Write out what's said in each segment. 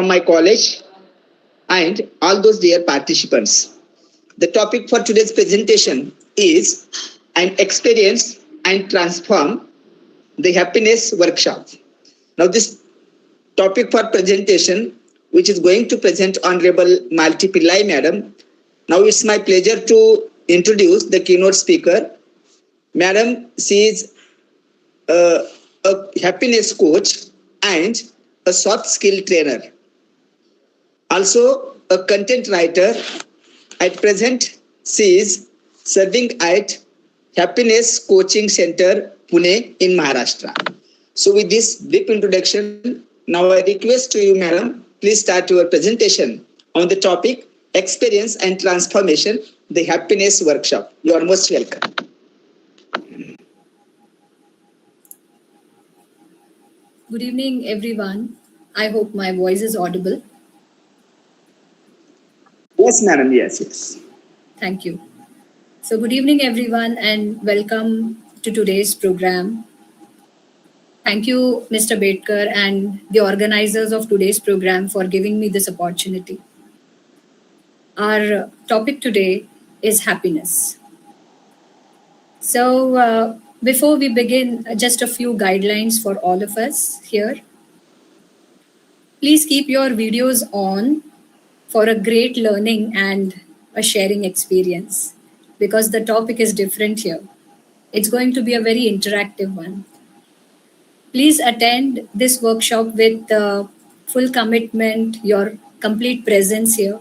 my college and all those dear participants. The topic for today's presentation is an experience and transform the happiness workshop. Now this topic for presentation, which is going to present Honorable Malti Pillay Madam. Now it's my pleasure to introduce the keynote speaker. Madam, she is a happiness coach and a soft skill trainer. Also a content writer. At present, she is serving at Happiness Coaching Center, Pune in Maharashtra. So with this brief introduction, now I request to you, madam, please start your presentation on the topic Experience and Transformation, the Happiness Workshop. You are most welcome. Good evening, everyone. I hope my voice is audible. Yes, madam. Yes. Thank you. So good evening, everyone, and welcome to today's program. Thank you, Mr. Bedkar, and the organizers of today's program for giving me this opportunity. Our topic today is happiness. So before we begin, just a few guidelines for all of us here. Please keep your videos on for a great learning and a sharing experience, because the topic is different here. It's going to be a very interactive one. Please attend this workshop with full commitment, your complete presence here.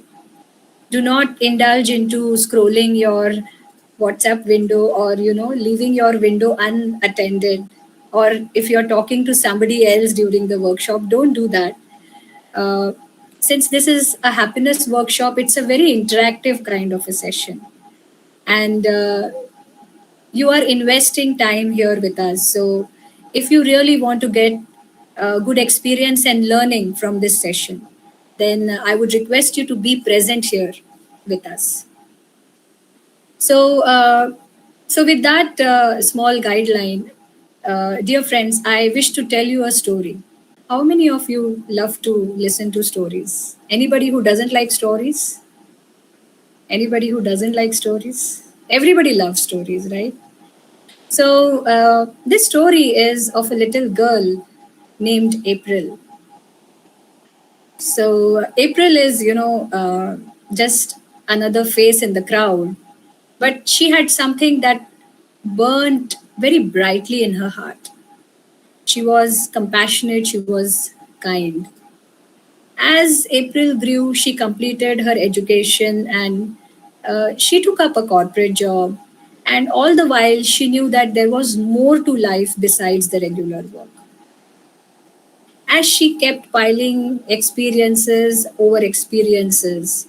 Do not indulge into scrolling your WhatsApp window or, leaving your window unattended. Or if you're talking to somebody else during the workshop, don't do that. Since this is a happiness workshop, it's a very interactive kind of a session. And you are investing time here with us. So if you really want to get good experience and learning from this session, then I would request you to be present here with us. So with that small guideline, dear friends, I wish to tell you a story. How many of you love to listen to stories? Anybody who doesn't like stories? Anybody who doesn't like stories? Everybody loves stories, right? So this story is of a little girl named April. So April is, just another face in the crowd, but she had something that burnt very brightly in her heart. She was compassionate, she was kind. As April grew, she completed her education and she took up a corporate job. And all the while, she knew that there was more to life besides the regular work. As she kept piling experiences over experiences,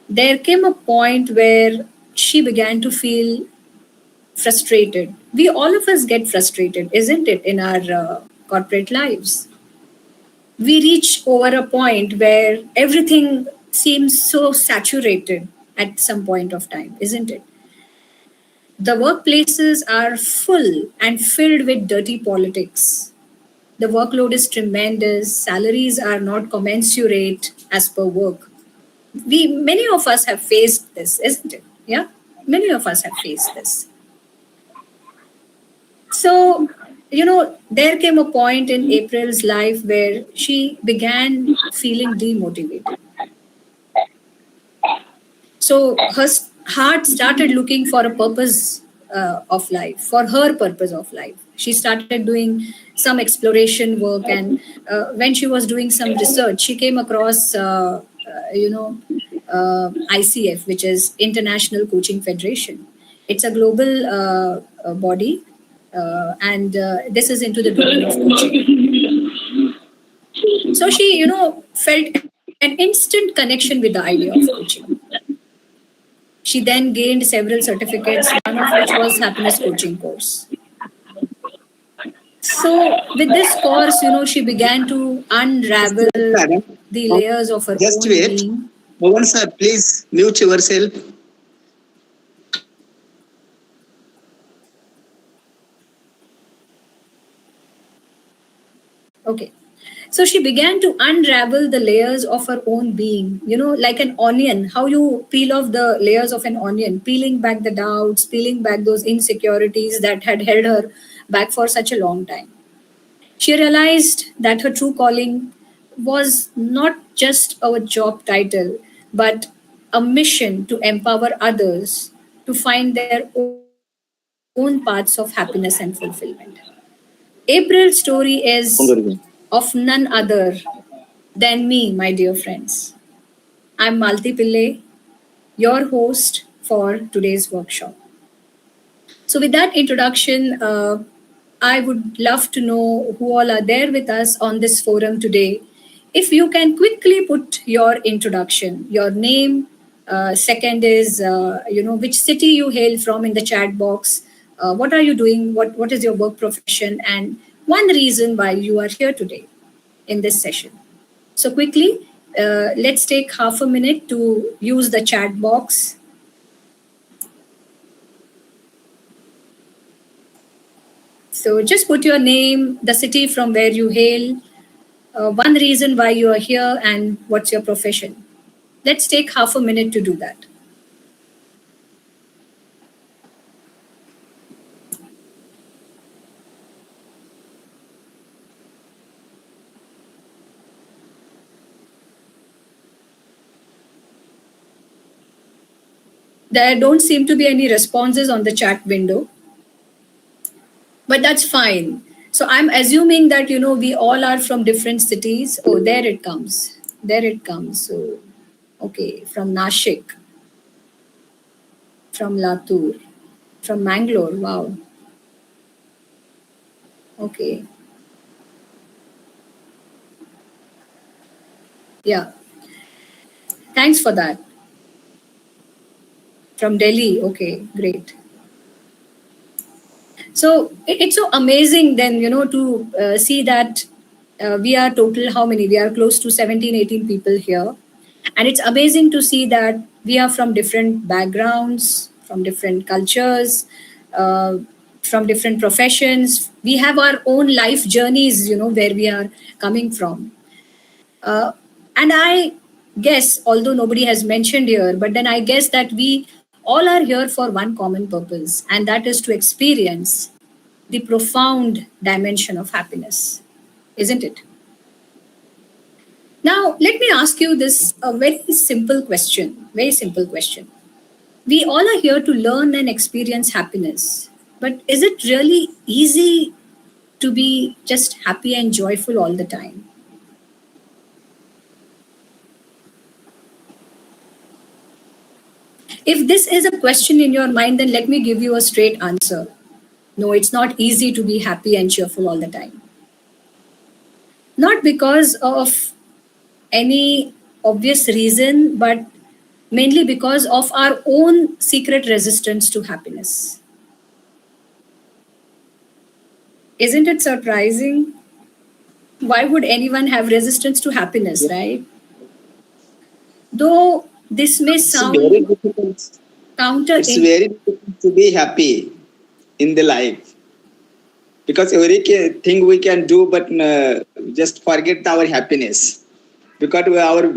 there came a point where she began to feel frustrated. We all of us get frustrated, isn't it, in our corporate lives? We reach over a point where everything seems so saturated at some point of time, isn't it? The workplaces are full and filled with dirty politics. The workload is tremendous, salaries are not commensurate as per work. Many of us have faced this, isn't it? Yeah, many of us have faced this. So, there came a point in April's life where she began feeling demotivated. So her heart started looking for a purpose of life, for her purpose of life. She started doing some exploration work, and when she was doing some research, she came across, ICF, which is International Coaching Federation. It's a global body, and this is into the domain of coaching. So she, felt an instant connection with the idea of coaching. She then gained several certificates, one of which was happiness coaching course. So with this course, she began to unravel the layers of her Just own wait. being. Mohan sir, please mute yourself. Okay. So she began to unravel the layers of her own being, like an onion, how you peel off the layers of an onion, peeling back the doubts, peeling back those insecurities that had held her back for such a long time. She realized that her true calling was not just a job title, but a mission to empower others to find their own paths of happiness and fulfillment. April's story is of none other than me, my dear friends. I'm Malti Pillay, your host for today's workshop. So, with that introduction, I would love to know who all are there with us on this forum today. If you can quickly put your introduction, your name, second is which city you hail from in the chat box. What are you doing? What is your work profession? And one reason why you are here today in this session. So quickly, let's take half a minute to use the chat box. So just put your name, the city from where you hail, one reason why you are here, and what's your profession. Let's take half a minute to do that. There don't seem to be any responses on the chat window, but that's fine. So I'm assuming that we all are from different cities. Oh, there it comes. There it comes. So okay, from Nashik, from Latur, from Mangalore. Wow. Okay. Yeah. Thanks for that. From Delhi. Okay, great. So it's so amazing then, to see that we are total, how many? We are close to 17, 18 people here. And it's amazing to see that we are from different backgrounds, from different cultures, uh, from different professions. We have our own life journeys, where we are coming from. Uh, and I guess, although nobody has mentioned here, but then I guess that we all are here for one common purpose, and that is to experience the profound dimension of happiness, isn't it? Now, let me ask you this a very simple question. Very simple question. We all are here to learn and experience happiness, but is it really easy to be just happy and joyful all the time? If this is a question in your mind, then let me give you a straight answer. No, it's not easy to be happy and cheerful all the time. Not because of any obvious reason, but mainly because of our own secret resistance to happiness. Isn't it surprising? Why would anyone have resistance to happiness, right? Though this may sound counter. It's very difficult to be happy in the life because everything we can do, but just forget our happiness because our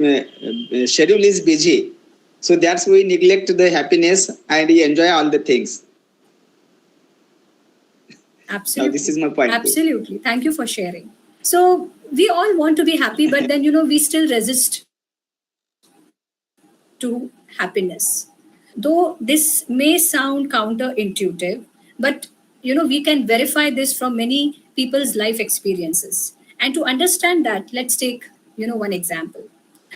schedule is busy. So that's why we neglect the happiness and we enjoy all the things. Absolutely. Now, this is my point. Absolutely. Thank you for sharing. So we all want to be happy, but then, we still resist to happiness. Though this may sound counterintuitive, but, we can verify this from many people's life experiences. And to understand that, let's take, one example.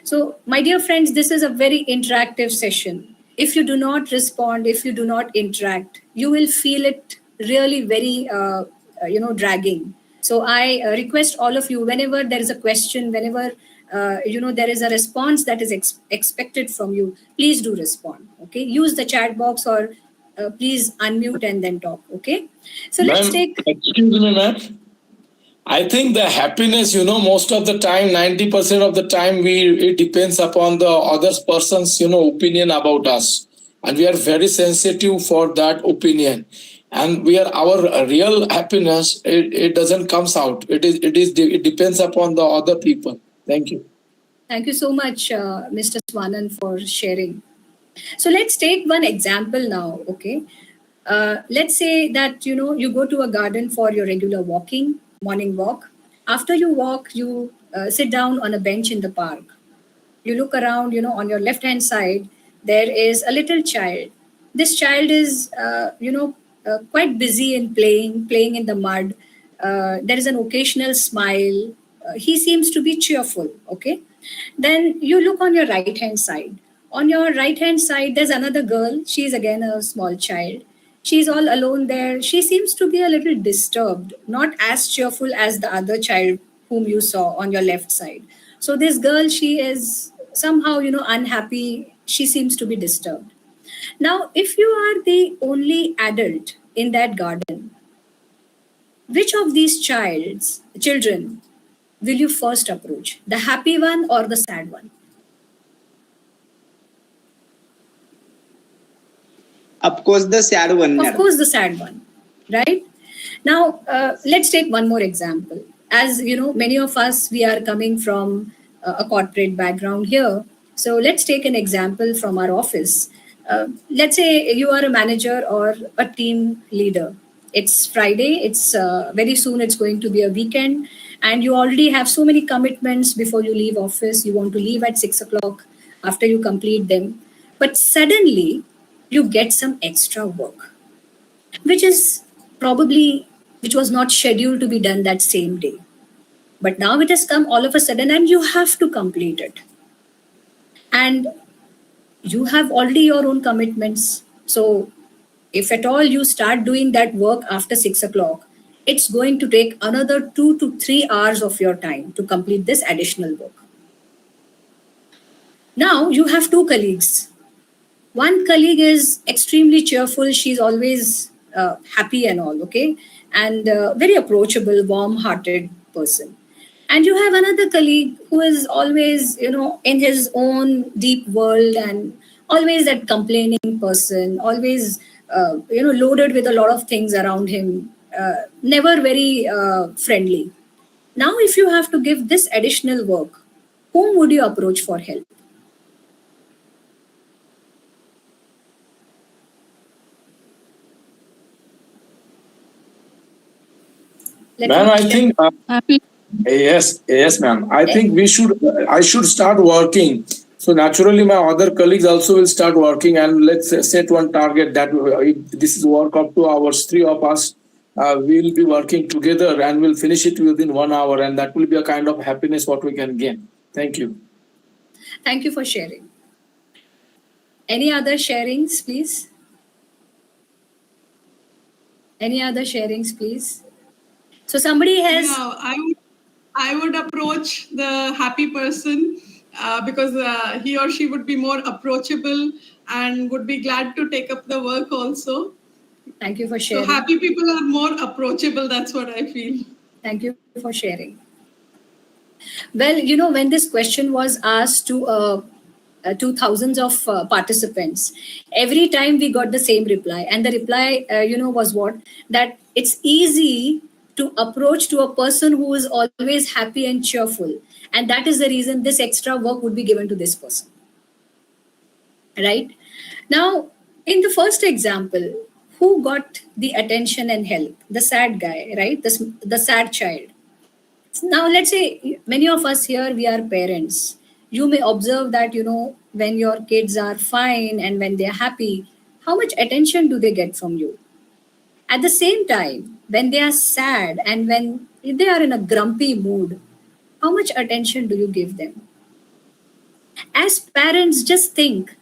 So, my dear friends, this is a very interactive session. If you do not respond, if you do not interact, you will feel it really very, dragging. So, I request all of you, whenever there is a question, whenever there is a response that is expected from you, please do respond. Okay, use the chat box or please unmute and then talk. Okay, so let's take. Excuse me, ma'am. I think the happiness, most of the time, 90% of the time, it depends upon the other person's, opinion about us. And we are very sensitive for that opinion. and our real happiness, it doesn't comes out. It depends upon the other people. Thank you. Thank you so much, Mr. Swanan, for sharing. So let's take one example now, okay? Let's say that you go to a garden for your regular morning walk. After you walk, you sit down on a bench in the park. You look around, on your left hand side, there is a little child. This child is quite busy in playing in the mud. There is an occasional smile. He seems to be cheerful. Okay, then you look on your right hand side. On your right hand side, there's another girl. She's again a small child. She's all alone there. She seems to be a little disturbed, not as cheerful as the other child whom you saw on your left side. So this girl, she is somehow, unhappy. She seems to be disturbed. Now, if you are the only adult in that garden, which of these children will you first approach? The happy one or the sad one? Of course, the sad one. Of course, the sad one, right? Now, let's take one more example. As you know, many of us, we are coming from a corporate background here. So let's take an example from our office. Let's say you are a manager or a team leader. It's Friday. It's very soon. It's going to be a weekend, and you already have so many commitments before you leave office. You want to leave at 6 o'clock after you complete them, but suddenly you get some extra work, which is probably which was not scheduled to be done that same day. But now it has come all of a sudden, and you have to complete it. And you have already your own commitments. So if at all you start doing that work after 6 o'clock, it's going to take another 2 to 3 hours of your time to complete this additional work. Now you have two colleagues. One colleague is extremely cheerful. She's always happy and all, okay? And very approachable, warm-hearted person. And you have another colleague who is always, in his own deep world and always that complaining person, always, loaded with a lot of things around him, never very friendly. Now, if you have to give this additional work, whom would you approach for help? Ma'am, I think yes, ma'am. I think I should start working. So naturally, my other colleagues also will start working, and let's set one target that if this is work of 2 hours, three of us will be working together, and we'll finish it within 1 hour, and that will be a kind of happiness what we can gain. Thank you. Thank you for sharing. Any other sharings, please? Any other sharings, please? So somebody has. Yeah, I would approach the happy person because he or she would be more approachable and would be glad to take up the work also. Thank you for sharing. So happy people are more approachable. That's what I feel. Thank you for sharing. Well, when this question was asked to thousands of participants, every time we got the same reply. And the reply, was what? That it's easy to approach to a person who is always happy and cheerful. And that is the reason this extra work would be given to this person. Right? Now, in the first example, who got the attention and help? The sad guy, right? The sad child. Now, let's say many of us here, we are parents. You may observe that, when your kids are fine and when they're happy, how much attention do they get from you? At the same time, when they are sad and when they are in a grumpy mood, how much attention do you give them? As parents, just think,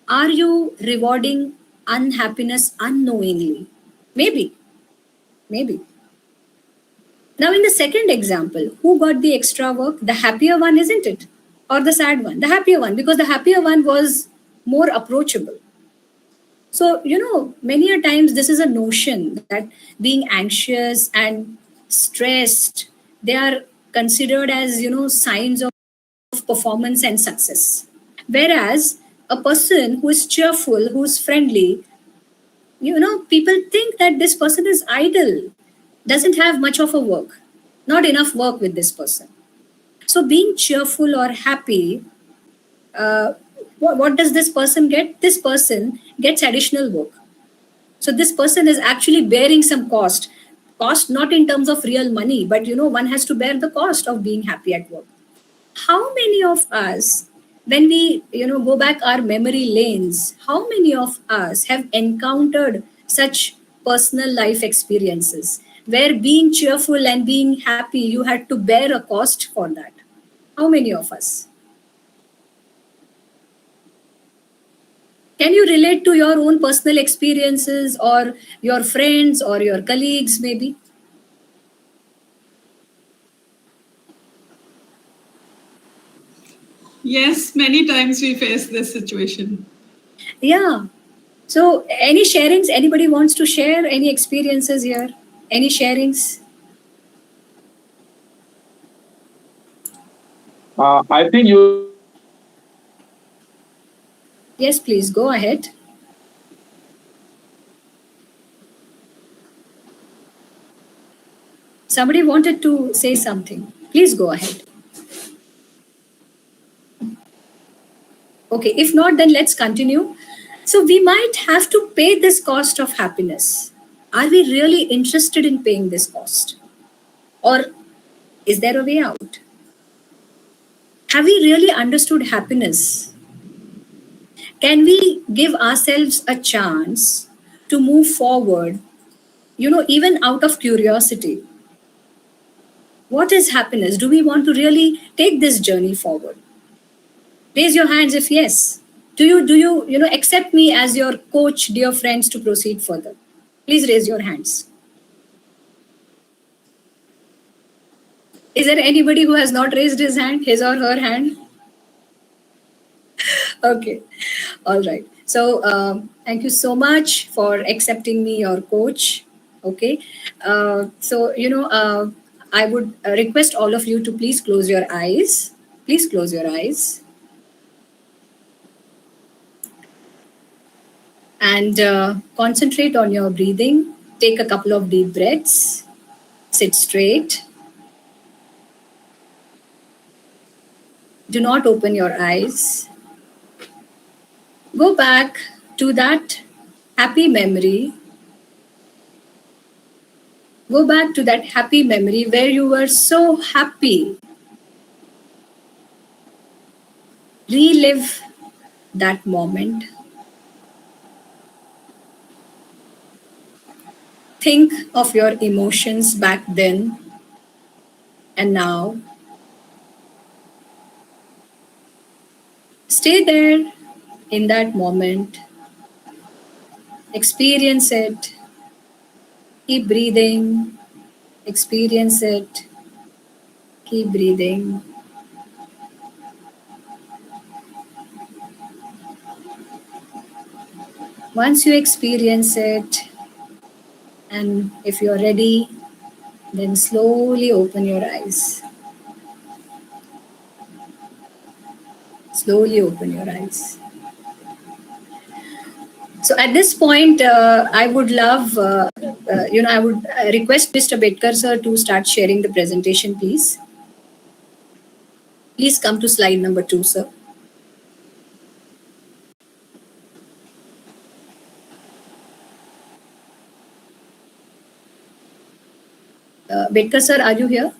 are you rewarding unhappiness unknowingly? Maybe. Now, in the second example, who got the extra work? The happier one, isn't it? Or the sad one? The happier one, because the happier one was more approachable. So, many a times this is a notion that being anxious and stressed, they are considered as, signs of performance and success. Whereas a person who is cheerful, who is friendly, people think that this person is idle, doesn't have much of a work, not enough work with this person. So being cheerful or happy, what does this person get? This person gets additional work. So this person is actually bearing some cost not in terms of real money, but one has to bear the cost of being happy at work. How many of us, when we go back our memory lanes, how many of us have encountered such personal life experiences where being cheerful and being happy, you had to bear a cost for that? How many of us? Can you relate to your own personal experiences or your friends or your colleagues maybe? Yes, many times we face this situation. Yeah. So any sharings? Anybody wants to share any experiences here? Any sharings? I think you. Yes, please go ahead. Somebody wanted to say something. Please go ahead. Okay, if not, then let's continue. So we might have to pay this cost of happiness. Are we really interested in paying this cost? Or is there a way out? Have we really understood happiness? Can we give ourselves a chance to move forward, even out of curiosity? What is happiness? Do we want to really take this journey forward? Raise your hands if yes. Do you accept me as your coach, dear friends, to proceed further? Please raise your hands. Is there anybody who has not raised his hand, his or her hand? Okay, all right. So thank you so much for accepting me, your coach. Okay, I would request all of you to please close your eyes. Please close your eyes. And concentrate on your breathing. Take a couple of deep breaths. Sit straight. Do not open your eyes. Go back to that happy memory. Go back to that happy memory where you were so happy. Relive that moment. Think of your emotions back then and now. Stay there in that moment. Experience it. Keep breathing. Experience it. Keep breathing. Once you experience it, and if you're ready, then slowly open your eyes. Slowly open your eyes. So at this point, I would love, I would request Mr. Bedkar sir to start sharing the presentation, please. Please come to slide number 2, sir. Bedkar sir, are you here?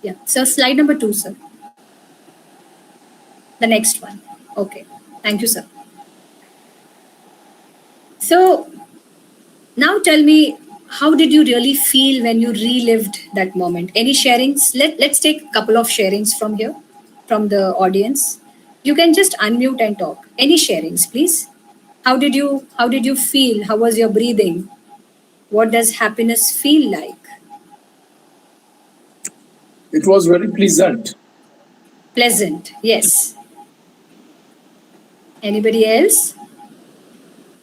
Yeah, so slide number 2, sir. The next one. Okay, thank you, sir. So now tell me, how did you really feel when you relived that moment? Any sharings? Let's take a couple of sharings from here, from the audience. You can just unmute and talk. Any sharings, please? How did you feel? How was your breathing? What does happiness feel like? It was very pleasant. Pleasant, yes. Anybody else?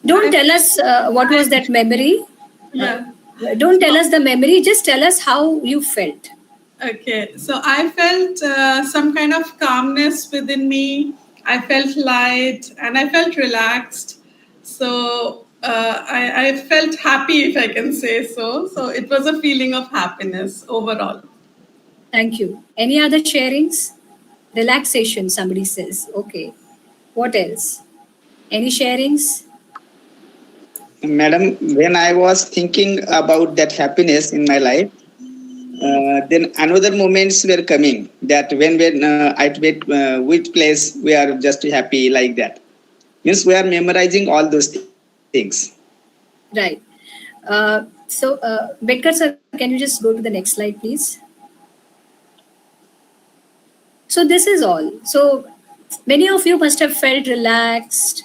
Don't tell us what was that memory. Yeah. Don't tell us the memory, just tell us how you felt. Okay, so I felt some kind of calmness within me. I felt light and I felt relaxed. So I felt happy, if I can say so. So it was a feeling of happiness overall. Thank you. Any other sharings? Relaxation, somebody says. Okay. What else? Any sharings? Madam, when I was thinking about that happiness in my life, then another moments were coming that when at which place we are just happy like that. Means we are memorizing all those things. Right. Bedkar sir, can you just go to the next slide, please? So this is all. So many of you must have felt relaxed,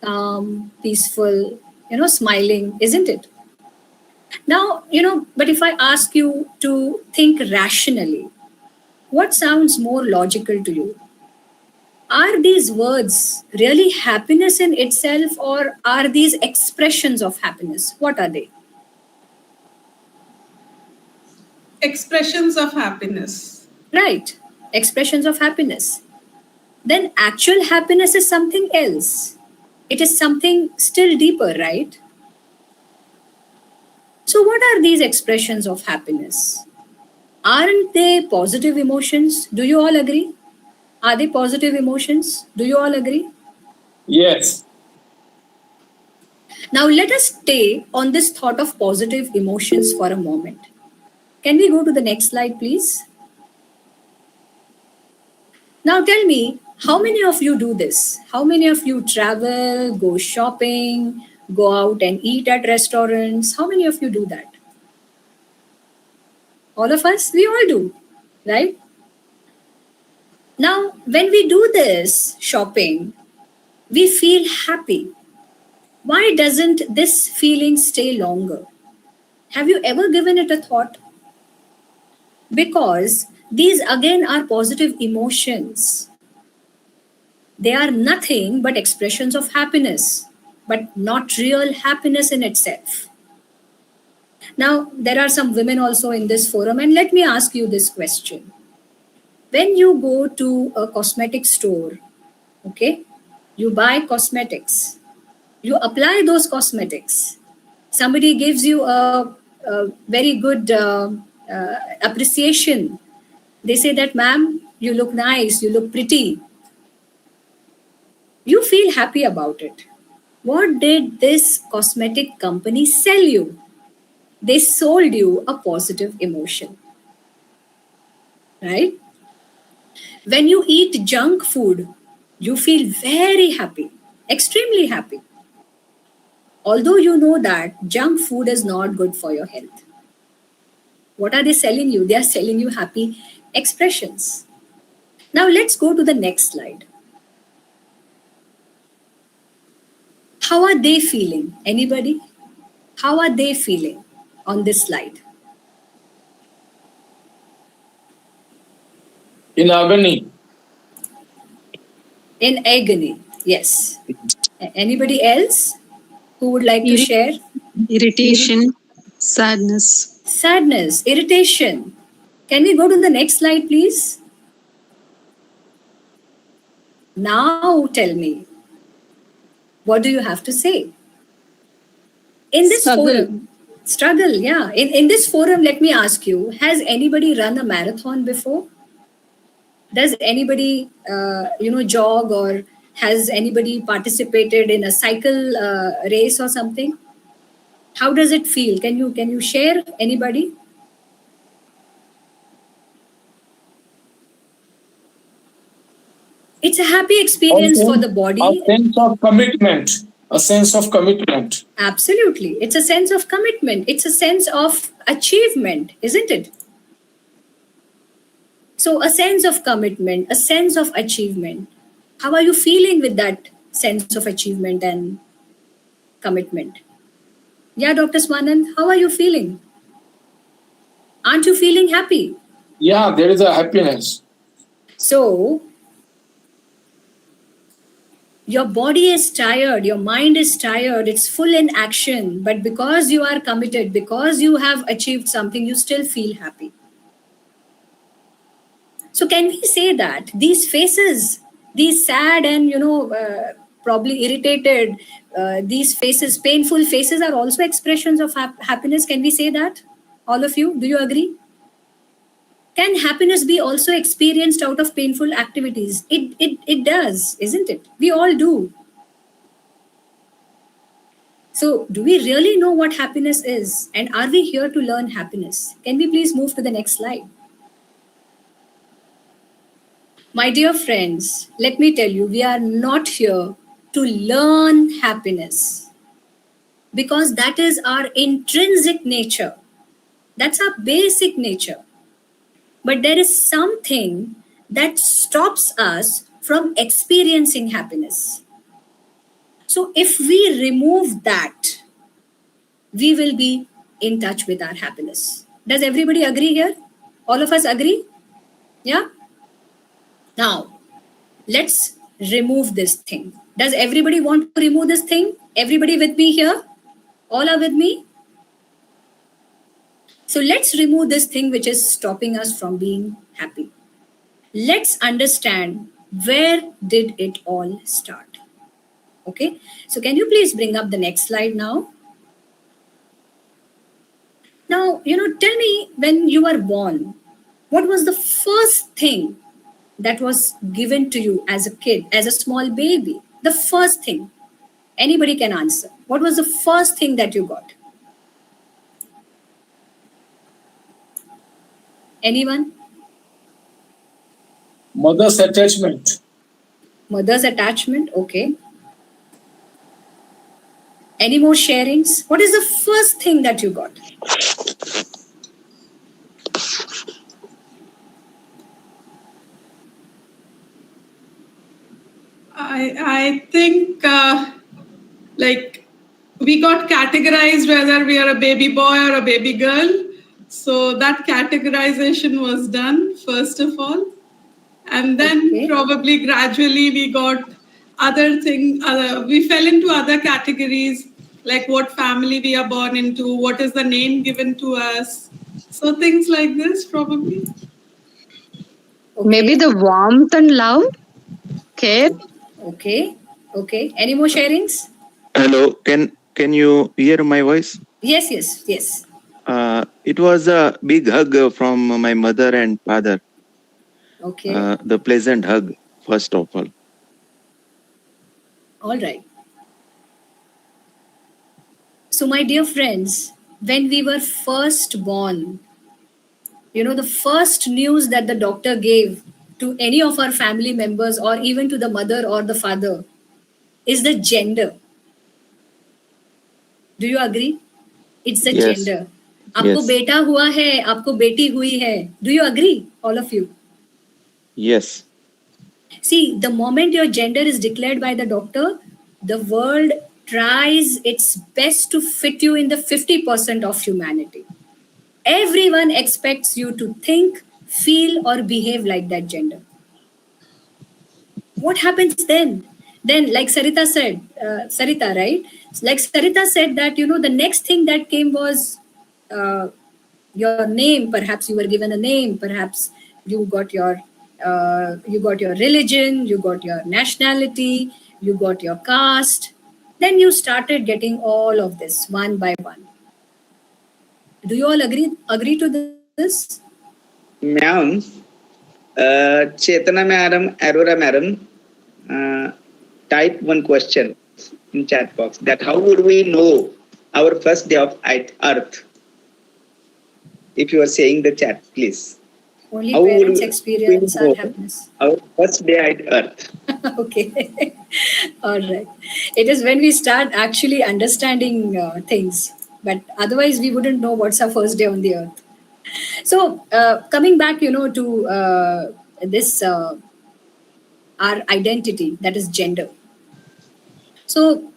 calm, peaceful, smiling, isn't it? Now, but if I ask you to think rationally, what sounds more logical to you? Are these words really happiness in itself, or are these expressions of happiness? What are they? Expressions of happiness. Right, expressions of happiness. Then actual happiness is something else. It is something still deeper, right? So, what are these expressions of happiness? Aren't they positive emotions? Do you all agree? Are they positive emotions? Do you all agree? Yes. Now, let us stay on this thought of positive emotions for a moment. Can we go to the next slide, please? Now, tell me, how many of you do this? How many of you travel, go shopping, go out and eat at restaurants? How many of you do that? All of us? We all do, right? Now, when we do this shopping, we feel happy. Why doesn't this feeling stay longer? Have you ever given it a thought? Because these again are positive emotions. They are nothing but expressions of happiness, but not real happiness in itself. Now, there are some women also in this forum, and let me ask you this question. When you go to a cosmetic store, okay, you buy cosmetics, you apply those cosmetics, somebody gives you a very good appreciation. They say that, ma'am, you look nice, you look pretty. You feel happy about it. What did this cosmetic company sell you? They sold you a positive emotion, right? When you eat junk food, you feel very happy, extremely happy. Although you know that junk food is not good for your health. What are they selling you? They are selling you happy expressions. Now let's go to the next slide. How are they feeling? Anybody? How are they feeling on this slide? In agony. In agony, yes. Anybody else who would like to share? Irritation, sadness. Sadness, irritation. Can we go to the next slide, please? Now tell me, what do you have to say? In this forum, struggle, yeah. In this forum, let me ask you, has anybody run a marathon before? Does anybody, jog, or has anybody participated in a cycle race or something? How does it feel? Can you share, anybody? It's a happy experience for the body. A sense of commitment. A sense of commitment. Absolutely. It's a sense of commitment. It's a sense of achievement, isn't it? So a sense of commitment, a sense of achievement. How are you feeling with that sense of achievement and commitment? Yeah, Dr. Swanand, how are you feeling? Aren't you feeling happy? Yeah, there is a happiness. So, your body is tired, your mind is tired, it's full in action, but because you are committed, because you have achieved something, you still feel happy. So, can we say that these faces, these sad and, probably irritated, these faces, painful faces, are also expressions of happiness? Can we say that? All of you, do you agree? Can happiness be also experienced out of painful activities? It does, isn't it? We all do. So, do we really know what happiness is? And are we here to learn happiness? Can we please move to the next slide? My dear friends, let me tell you, we are not here to learn happiness because that is our intrinsic nature. That's our basic nature. But there is something that stops us from experiencing happiness. So, if we remove that, we will be in touch with our happiness. Does everybody agree here? All of us agree? Yeah? Now, let's remove this thing. Does everybody want to remove this thing? Everybody with me here? All are with me? So let's remove this thing which is stopping us from being happy. Let's understand, where did it all start? Okay, so can you please bring up the next slide now? Now, tell me, when you were born, what was the first thing that was given to you as a kid, as a small baby? The first thing. Anybody can answer. What was the first thing that you got? Anyone? Mother's attachment. Mother's attachment, okay. Any more sharings? What is the first thing that you got? I think like we got categorized whether we are a baby boy or a baby girl. So that categorization was done first of all. And then probably gradually we got other things, we fell into other categories, like what family we are born into, what is the name given to us. So things like this probably. Okay. Maybe the warmth and love, care. Okay. Any more sharings? Hello, can you hear my voice? Yes. It was a big hug from my mother and father. Okay. The pleasant hug, first of all. All right. So, my dear friends, when we were first born, the first news that the doctor gave to any of our family members, or even to the mother or the father, is the gender. Do you agree? It's the gender. आपको बेटा हुआ है, आपको बेटी हुई है. Do you agree, all of you? Yes. See, the moment your gender is declared by the doctor, the world tries its best to fit you in the 50% of humanity. Everyone expects you to think, feel, or behave like that gender. What happens then? Then, like Sarita said, Sarita, right? Like Sarita said that, the next thing that came was your name. Perhaps you were given a name. Perhaps you got your religion, you got your nationality, you got your caste. Then you started getting all of this one by one. Do you all agree to this? Ma'am, Chetana madam, Aurora madam, type one question in chat box, that how would we know our first day of Earth? If you are saying the chat, please. Only how parents experience our happiness. Our first day at Earth. Okay. All right. It is when we start actually understanding things. But otherwise, we wouldn't know what's our first day on the earth. So, coming back, to this, our identity, that is gender. So,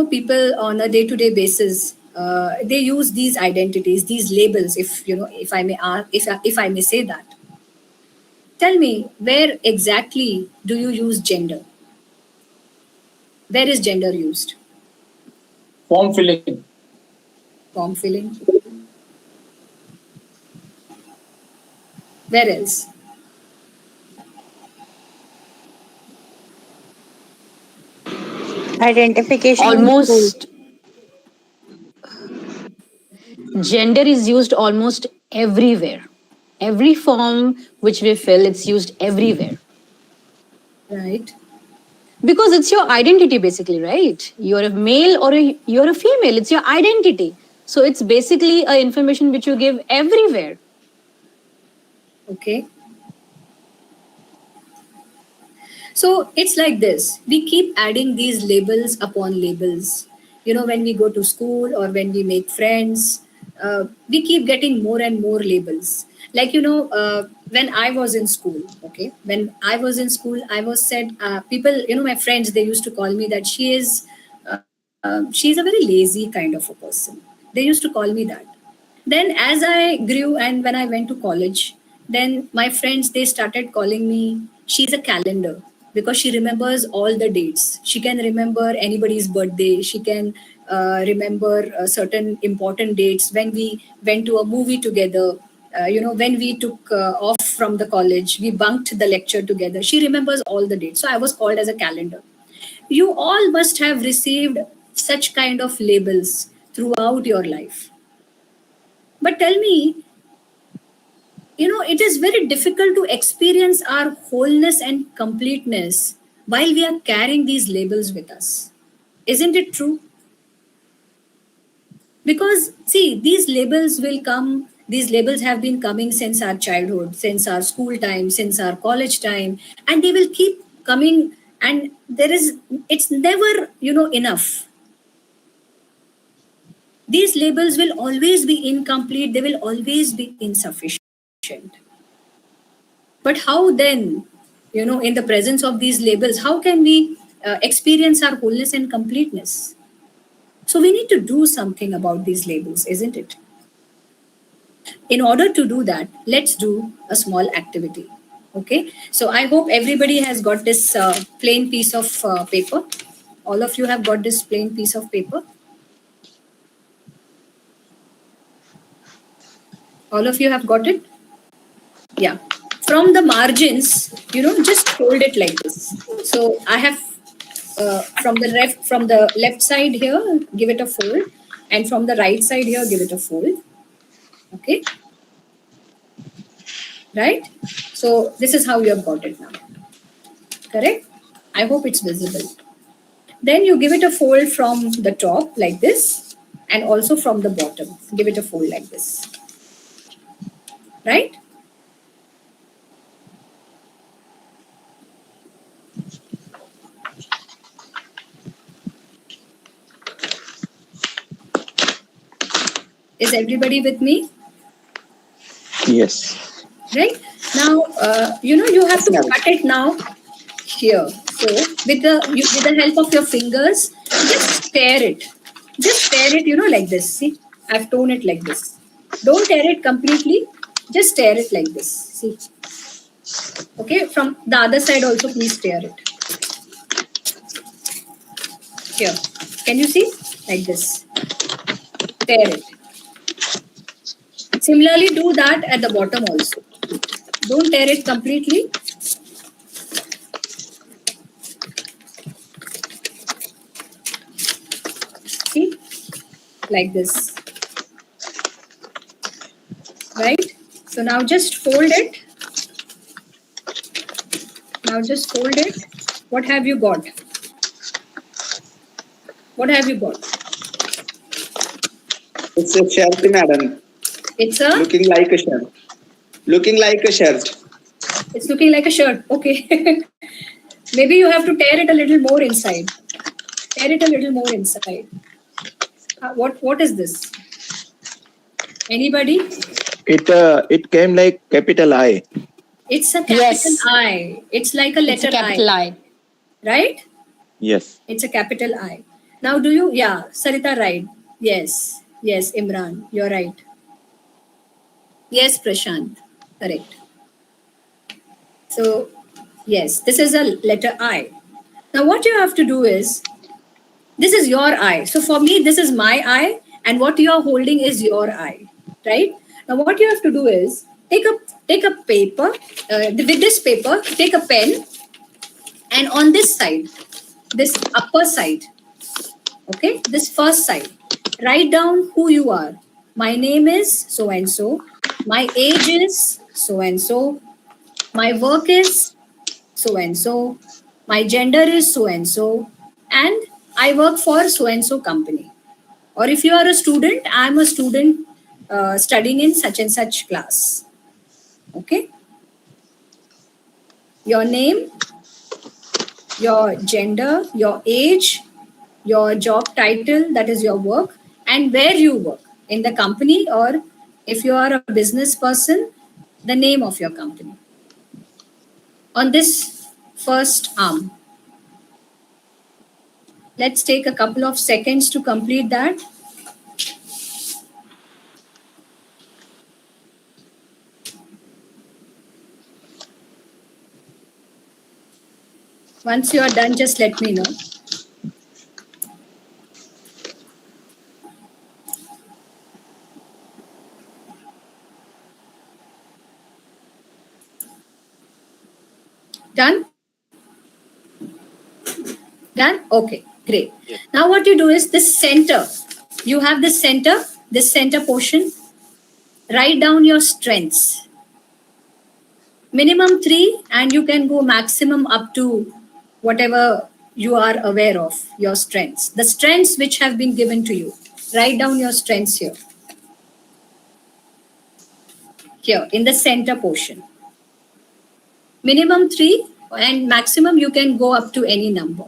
people on a day-to-day basis, they use these identities, these labels, if I may say that. Tell me, where exactly do you use gender? Where is gender used? Form filling. Form filling. Where else? Identification in school. Almost gender is used almost everywhere. Every form which we fill, it's used everywhere. Right. Because it's your identity basically, right? You're a male or you're a female. It's your identity. So it's basically a information which you give everywhere. Okay. So it's like this. We keep adding these labels upon labels. You know, when we go to school or when we make friends, we keep getting more and more labels. Like, when I was in school, okay, when I was in school, I was said, people, my friends, they used to call me that she's a very lazy kind of a person. They used to call me that. Then as I grew and when I went to college, then my friends, they started calling me, she's a calendar, because she remembers all the dates. She can remember anybody's birthday. She can remember certain important dates when we went to a movie together. When we took off from the college, we bunked the lecture together. She remembers all the dates. So I was called as a calendar. You all must have received such kind of labels throughout your life. But tell me, it is very difficult to experience our wholeness and completeness while we are carrying these labels with us. Isn't it true? Because, see, these labels have been coming since our childhood, since our school time, since our college time, and they will keep coming, and it's never, enough. These labels will always be incomplete, they will always be insufficient. But how then, in the presence of these labels, how can we experience our wholeness and completeness? So we need to do something about these labels, isn't it? In order to do that, let's do a small activity. Okay, so I hope everybody has got this plain piece of paper. All of you have got this plain piece of paper. All of you have got it? Yeah. From the margins, just fold it like this. So I have from the left side here, give it a fold, and from the right side here, give it a fold. Okay. Right? So this is how you have got it now. Correct? I hope it's visible. Then you give it a fold from the top like this, and also from the bottom. Give it a fold like this. Right? Is everybody with me? Yes. Right? Now, you have to cut it now here. So with the help of your fingers, just tear it. Just tear it, like this. See, I've torn it like this. Don't tear it completely. Just tear it like this. See. Okay, from the other side also, please tear it. Here. Can you see? Like this. Tear it. Similarly, do that at the bottom also. Don't tear it completely. See? Like this. Right? So now just fold it. Now just fold it. What have you got? What have you got? It's a shirt, madam. It's a? Looking like a shirt. Looking like a shirt. It's looking like a shirt. Okay. Maybe you have to tear it a little more inside. Tear it a little more inside. What is this? Anybody? It came like capital I. It's a capital Yes. I. It's like a letter It's a capital I. Right? Yes. It's a capital I. Now do you? Yeah, Sarita, right. Yes. Yes, Imran, you're right. Yes, Prashant. Correct. So, yes, this is a letter I. Now, what you have to do is, this is your I. So, for me, this is my I, and what you are holding is your I, right? Now, what you have to do is, take a paper, with this paper, take a pen, and on this side, this upper side, okay, this first side, write down who you are. My name is so and so, my age is so and so, my work is so and so, my gender is so and I work for so and so company. Or if you are a student, I am a student studying in such and such class. Okay, your name, your gender, your age, your job title, that is your work, and where you work in the company, or if you are a business person, the name of your company. On this first arm, let's take a couple of seconds to complete that. Once you are done, just let me know. Done? Done? Okay, great. Yes. Now what you do is this center, you have this center portion, write down your strengths. Minimum 3, and you can go maximum up to whatever you are aware of, your strengths. The strengths which have been given to you. Write down your strengths here. Here, in the center portion. Minimum 3, and maximum you can go up to any number.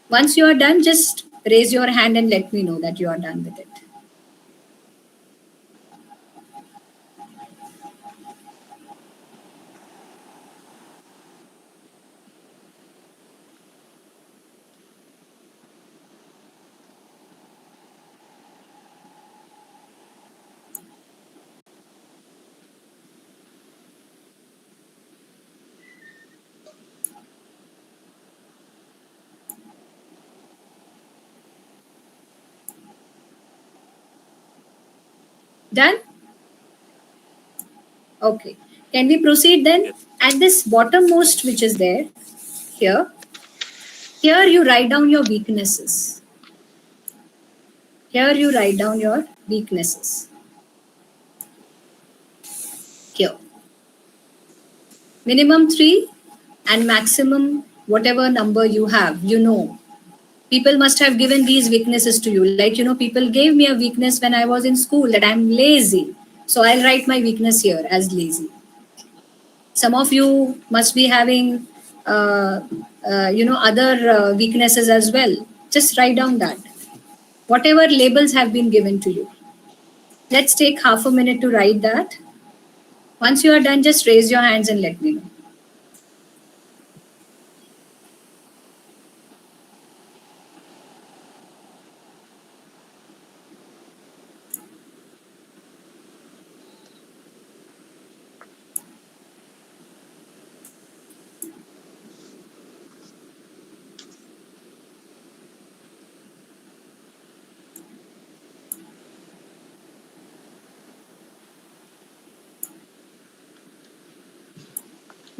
Once you are done, just raise your hand and let me know that you are done with it. Done? Okay. Can we proceed then? At this bottommost, which is there, here you write down your weaknesses. Here you write down your weaknesses. Here. Minimum 3 and maximum whatever number you have, People must have given these weaknesses to you. Like, people gave me a weakness when I was in school, that I'm lazy. So I'll write my weakness here as lazy. Some of you must be having, other weaknesses as well. Just write down that. Whatever labels have been given to you. Let's take half a minute to write that. Once you are done, just raise your hands and let me know.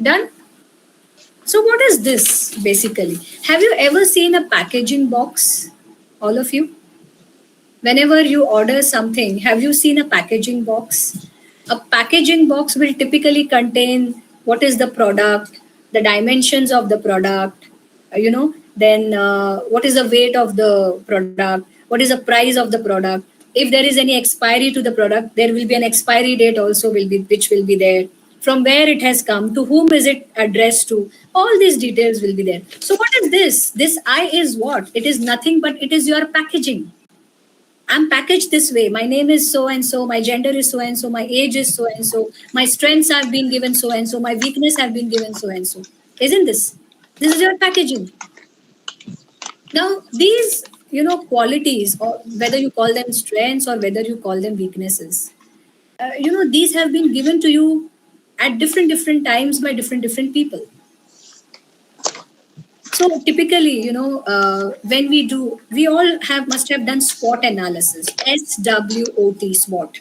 Done? So what is this basically? Have you ever seen a packaging box? All of you? Whenever you order something, have you seen a packaging box? A packaging box will typically contain what is the product, the dimensions of the product, then what is the weight of the product, what is the price of the product. If there is any expiry to the product, there will be an expiry date also which will be there. From where it has come, to whom is it addressed to, all these details will be there. So what is this? This I is what? It is nothing but it is your packaging. I'm packaged this way. My name is so and so. My gender is so and so. My age is so and so. My strengths have been given so and so. My weakness have been given so and so. Isn't this? This is your packaging. Now, these, qualities, or whether you call them strengths or whether you call them weaknesses, these have been given to you at different times by different people. So typically, when we all must have done SWOT analysis, SWOT, SWOT,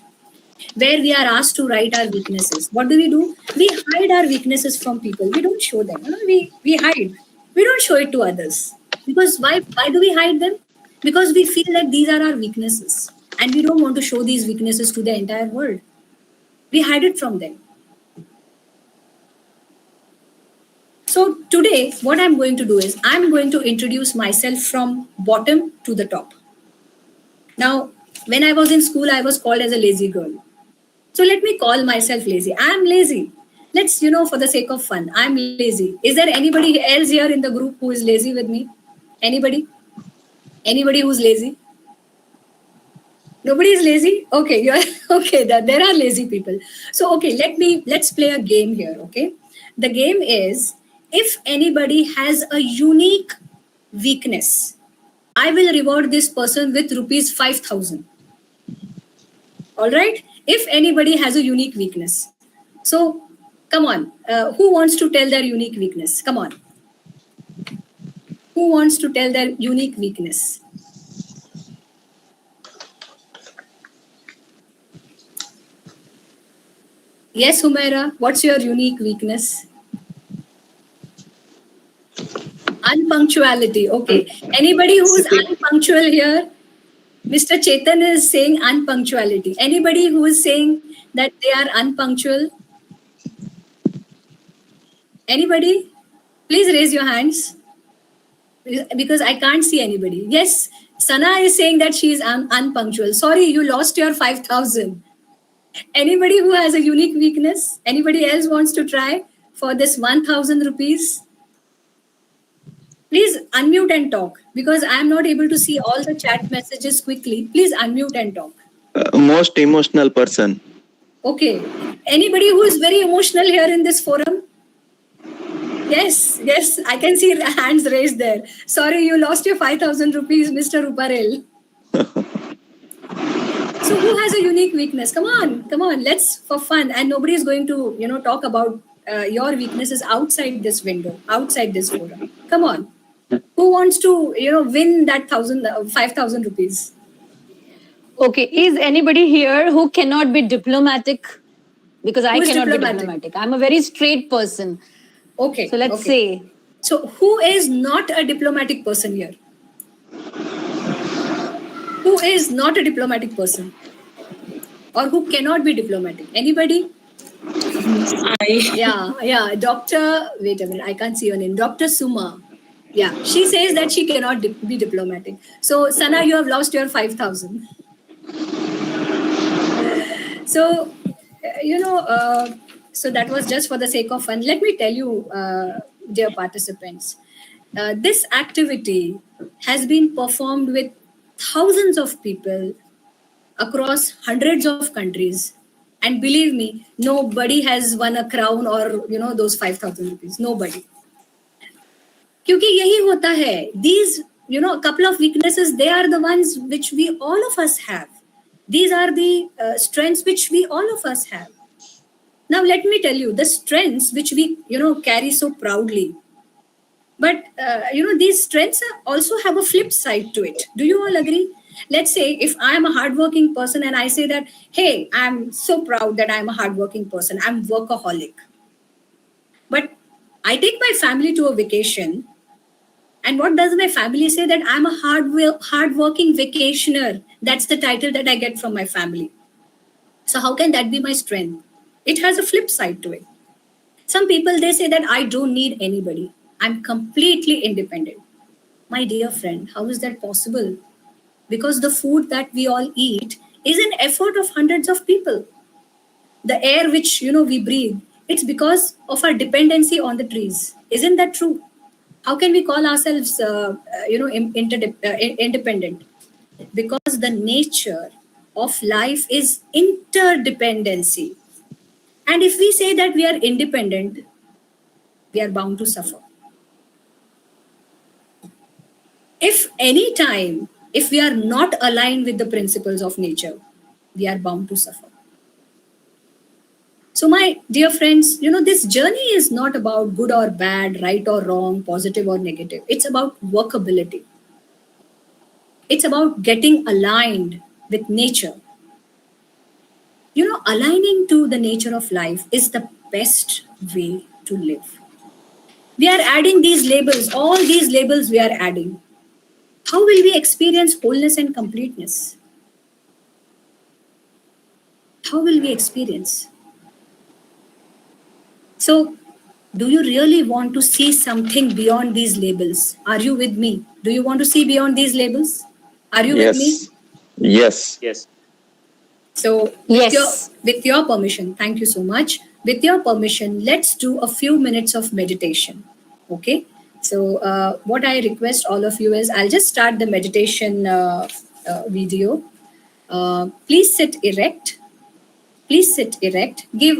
where we are asked to write our weaknesses. What do? We hide our weaknesses from people. We don't show them. We hide. We don't show it to others. Because why do we hide them? Because we feel that these are our weaknesses. And we don't want to show these weaknesses to the entire world. We hide it from them. So today, what I'm going to do is I'm going to introduce myself from bottom to the top. Now, when I was in school, I was called as a lazy girl. So let me call myself lazy. I'm lazy. Let's, for the sake of fun, I'm lazy. Is there anybody else here in the group who is lazy with me? Anybody? Anybody who's lazy? Nobody is lazy? Okay, you're okay. There are lazy people. So okay, let's play a game here. Okay, the game is, if anybody has a unique weakness, I will reward this person with rupees 5,000. All right. If anybody has a unique weakness, so come on. Who wants to tell their unique weakness? Come on. Who wants to tell their unique weakness? Yes, Humaira, what's your unique weakness? Unpunctuality. Okay. Anybody who's unpunctual here? Mr. Chetan is saying unpunctuality. Anybody who is saying that they are unpunctual? Anybody? Please raise your hands. Because I can't see anybody. Yes, Sana is saying that she is unpunctual. Sorry, you lost your 5,000. Anybody who has a unique weakness? Anybody else wants to try for this 1,000 rupees? Please unmute and talk, because I am not able to see all the chat messages quickly. Please unmute and talk. Most emotional person. Okay. Anybody who is very emotional here in this forum? Yes, I can see hands raised there. Sorry, you lost your 5,000 rupees, Mr. Ruparel. So who has a unique weakness? Come on, let's, for fun. And nobody is going to, talk about your weaknesses outside this window, outside this forum. Come on. Who wants to, win that 5,000 rupees? Okay, is anybody here who cannot be diplomatic? Because I cannot be diplomatic. I'm a very straight person. Okay. So let's say. So who is not a diplomatic person here? Who is not a diplomatic person? Or who cannot be diplomatic? Anybody? Yeah. Doctor, wait a minute, I can't see your name. Dr. Suma. Yeah, she says that she cannot be diplomatic. So, Sana, you have lost your 5,000. So, so that was just for the sake of fun. Let me tell you, dear participants, this activity has been performed with thousands of people across hundreds of countries. And believe me, nobody has won a crown or, those 5,000 rupees. Nobody. क्योंकि यही होता है. These, a couple of weaknesses, they are the ones which we all of us have. These are the strengths which we all of us have. Now, let me tell you the strengths which we, carry so proudly. But, these strengths also have a flip side to it. Do you all agree? Let's say if I'm a hardworking person and I say that, hey, I'm so proud that I'm a hardworking person. I'm workaholic. But I take my family to a vacation. And what does my family say? That I'm a hardworking vacationer. That's the title that I get from my family. So how can that be my strength? It has a flip side to it. Some people, they say that I don't need anybody. I'm completely independent. My dear friend, how is that possible? Because the food that we all eat is an effort of hundreds of people. The air which, we breathe, it's because of our dependency on the trees. Isn't that true? How can we call ourselves, independent? Because the nature of life is interdependency. And if we say that we are independent, we are bound to suffer. If we are not aligned with the principles of nature, we are bound to suffer. So, my dear friends, this journey is not about good or bad, right or wrong, positive or negative. It's about workability. It's about getting aligned with nature. Aligning to the nature of life is the best way to live. We are adding these labels, all these labels we are adding. How will we experience wholeness and completeness? How will we experience? So, do you really want to see something beyond these labels? Are you with me? Do you want to see beyond these labels? Are you with me? Yes. So, Yes. with your permission, thank you so much. With your permission, let's do a few minutes of meditation. Okay. So, what I request all of you is I'll just start the meditation video. Please sit erect. Please sit erect. Give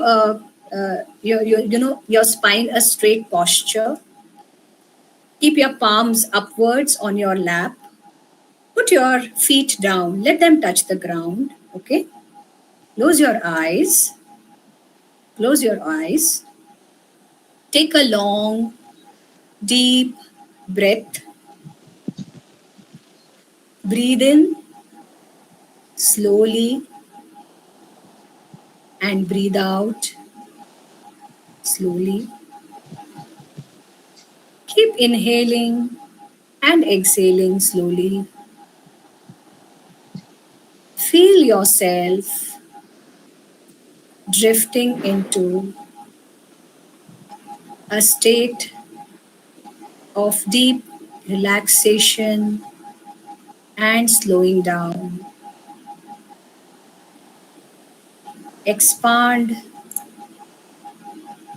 your spine a straight posture. Keep your palms upwards on your lap. Put your feet down. Let them touch the ground. Okay. Close your eyes. Close your eyes. Take a long, deep breath. Breathe in slowly and breathe out slowly. Keep inhaling and exhaling slowly. Feel yourself drifting into a state of deep relaxation and slowing down. Expand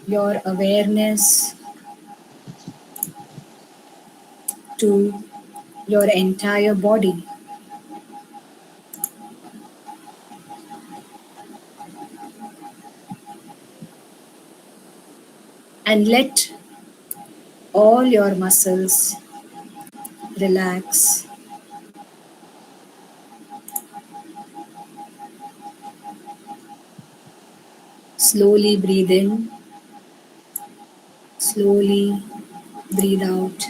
your awareness to your entire body. And let all your muscles relax. Slowly breathe in, slowly breathe out.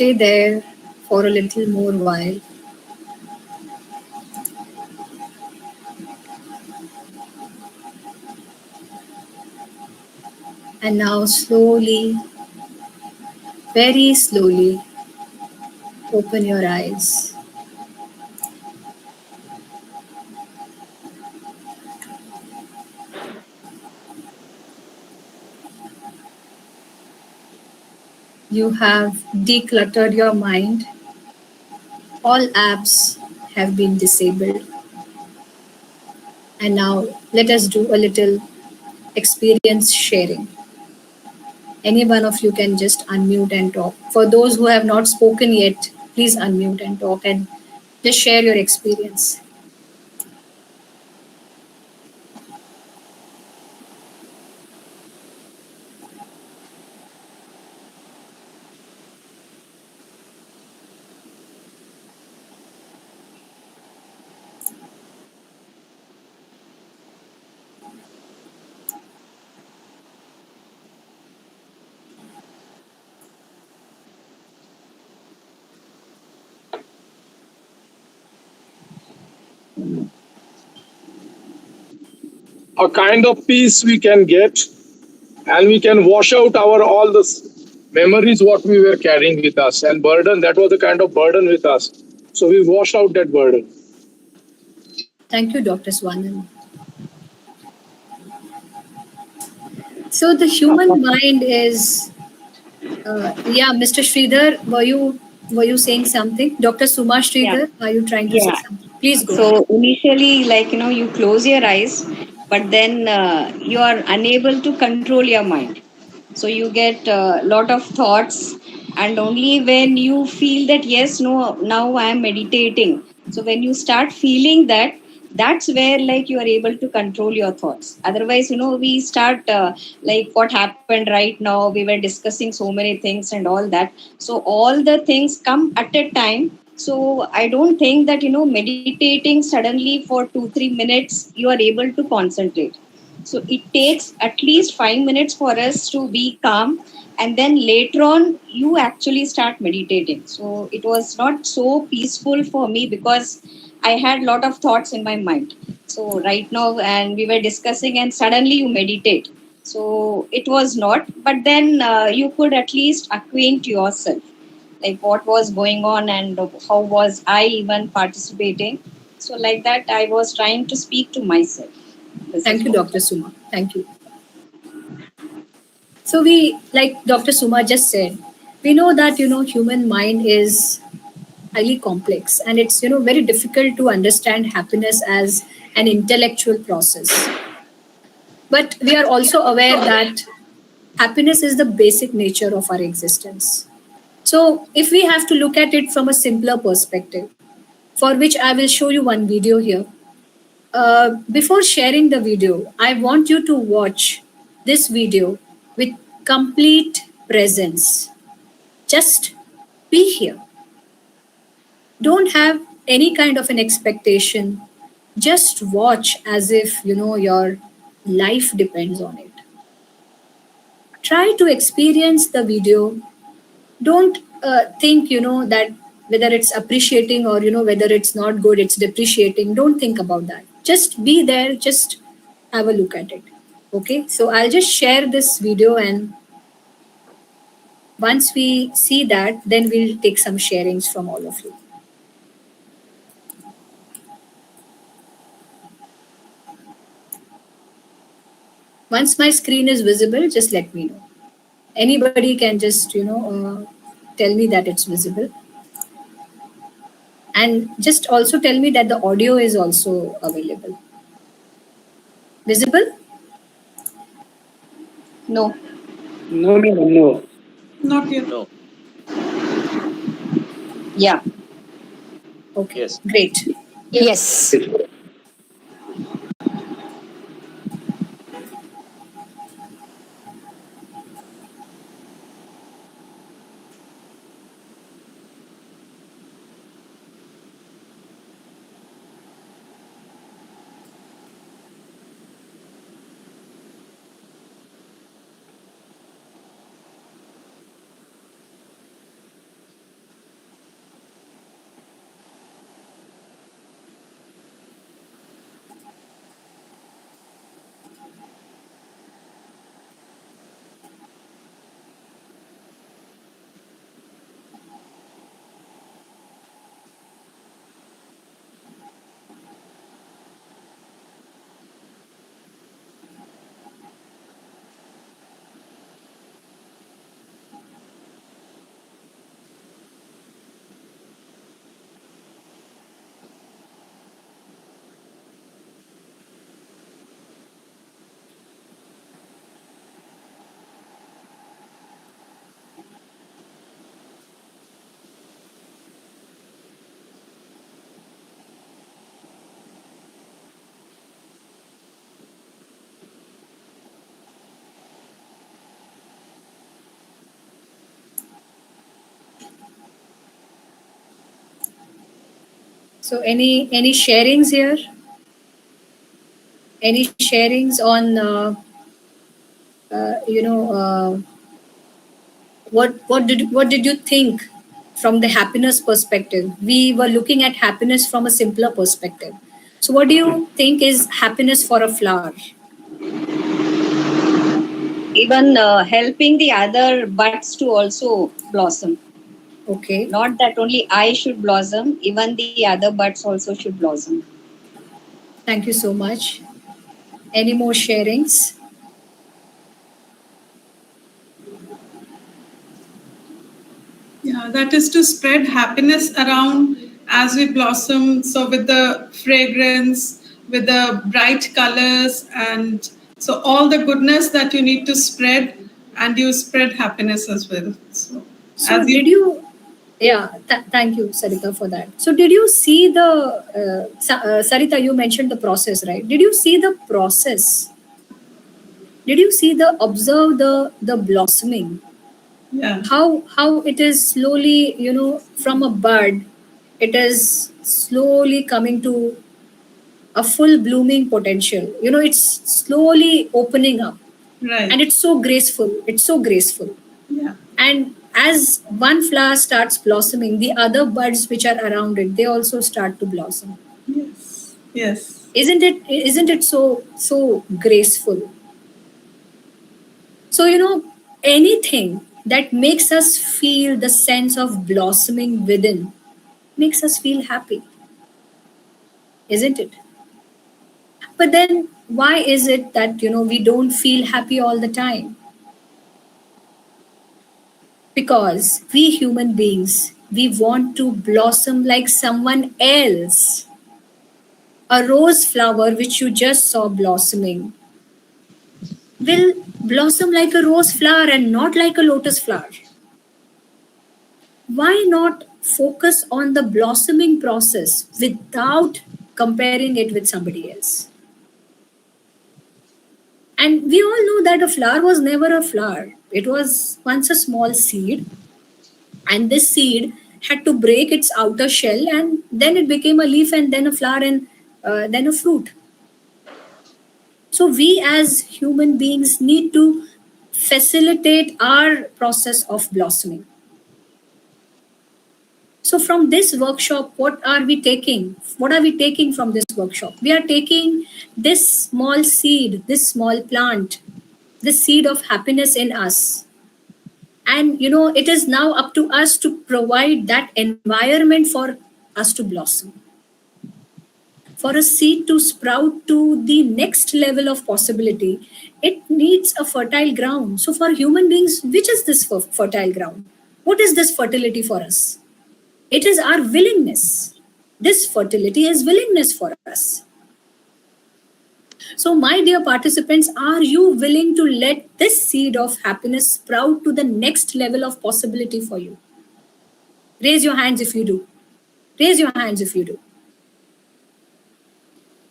stay there for a little more while. And now slowly, very slowly, open your eyes. You have decluttered your mind. All apps have been disabled. And now let us do a little experience sharing. Any one of you can just unmute and talk. For those who have not spoken yet, please unmute and talk and just share your experience. A kind of peace we can get, and we can wash out our all the memories what we were carrying with us, and burden, that was a kind of burden with us. So we washed out that burden. Thank you, Dr. Swanan. So the human mind is, yeah, Mr. Sridhar, were you saying something? Dr. Suma Yeah. Sridhar, are you trying to say Yeah. something? Please go So ahead. initially, you close your eyes, but then you are unable to control your mind. So you get a lot of thoughts, and only when you feel that, yes, no, now I am meditating. So when you start feeling that, that's where you are able to control your thoughts. Otherwise, we start what happened right now. We were discussing so many things and all that. So all the things come at a time. So I don't think that meditating suddenly for 2-3 minutes you are able to concentrate. So it takes at least 5 minutes for us to be calm, and then later on you actually start meditating. So it was not so peaceful for me because I had a lot of thoughts in my mind. So right now, and we were discussing, and suddenly you meditate. So it was not, but then you could at least acquaint yourself, like what was going on and how was I even participating. So like that, I was trying to speak to myself. This Thank is you, what. Dr. Suma. Thank you. So we, like Dr. Suma just said, we know that, human mind is highly complex and it's, very difficult to understand happiness as an intellectual process. But we are also aware that happiness is the basic nature of our existence. So if we have to look at it from a simpler perspective, for which I will show you one video here. Before sharing the video, I want you to watch this video with complete presence. Just be here. Don't have any kind of an expectation. Just watch as if your life depends on it. Try to experience the video. Don't think that whether it's appreciating or whether it's not good, it's depreciating. Don't think about that. Just be there, just have a look at it. Okay, so I'll just share this video, and once we see that, then we'll take some sharings from all of you. Once my screen is visible, just let me know. Anybody can just tell me that it's visible, and just also tell me that the audio is also available. Visible? No. No, no, no. Not yet. No. Yeah. Okay, Yes. great. Yes. So any sharings here? Any sharings on what did you think from the happiness perspective? We were looking at happiness from a simpler perspective. So what do you think is happiness for a flower? Even helping the other buds to also blossom. Okay. Not that only I should blossom, even the other buds also should blossom. Thank you so much. Any more sharings? Yeah, that is to spread happiness around as we blossom. So with the fragrance, with the bright colors, and so all the goodness that you need to spread, and you spread happiness as well. So Thank you, Sarita, for that. So did you see the, Sarita, you mentioned the process, right? Did you see the process? Did you see observe the blossoming? Yeah. How it is slowly, from a bud, it is slowly coming to a full blooming potential. It's slowly opening up. Right. And it's so graceful. It's so graceful. Yeah. And as one flower starts blossoming, the other buds which are around it, they also start to blossom. Yes. Yes. Isn't it so graceful? So anything that makes us feel the sense of blossoming within makes us feel happy, isn't it? But then why is it that we don't feel happy all the time? Because we human beings, we want to blossom like someone else. A rose flower which you just saw blossoming will blossom like a rose flower and not like a lotus flower. Why not focus on the blossoming process without comparing it with somebody else? And we all know that a flower was never a flower. It was once a small seed, and this seed had to break its outer shell, and then it became a leaf, and then a flower, and then a fruit. So we as human beings need to facilitate our process of blossoming. So from this workshop, what are we taking? What are we taking from this workshop? We are taking this small seed, this small plant, this seed of happiness in us. And it is now up to us to provide that environment for us to blossom. For a seed to sprout to the next level of possibility, it needs a fertile ground. So for human beings, which is this fertile ground? What is this fertility for us? It is our willingness. This fertility is willingness for us. So, my dear participants, are you willing to let this seed of happiness sprout to the next level of possibility for you? Raise your hands if you do. Raise your hands if you do.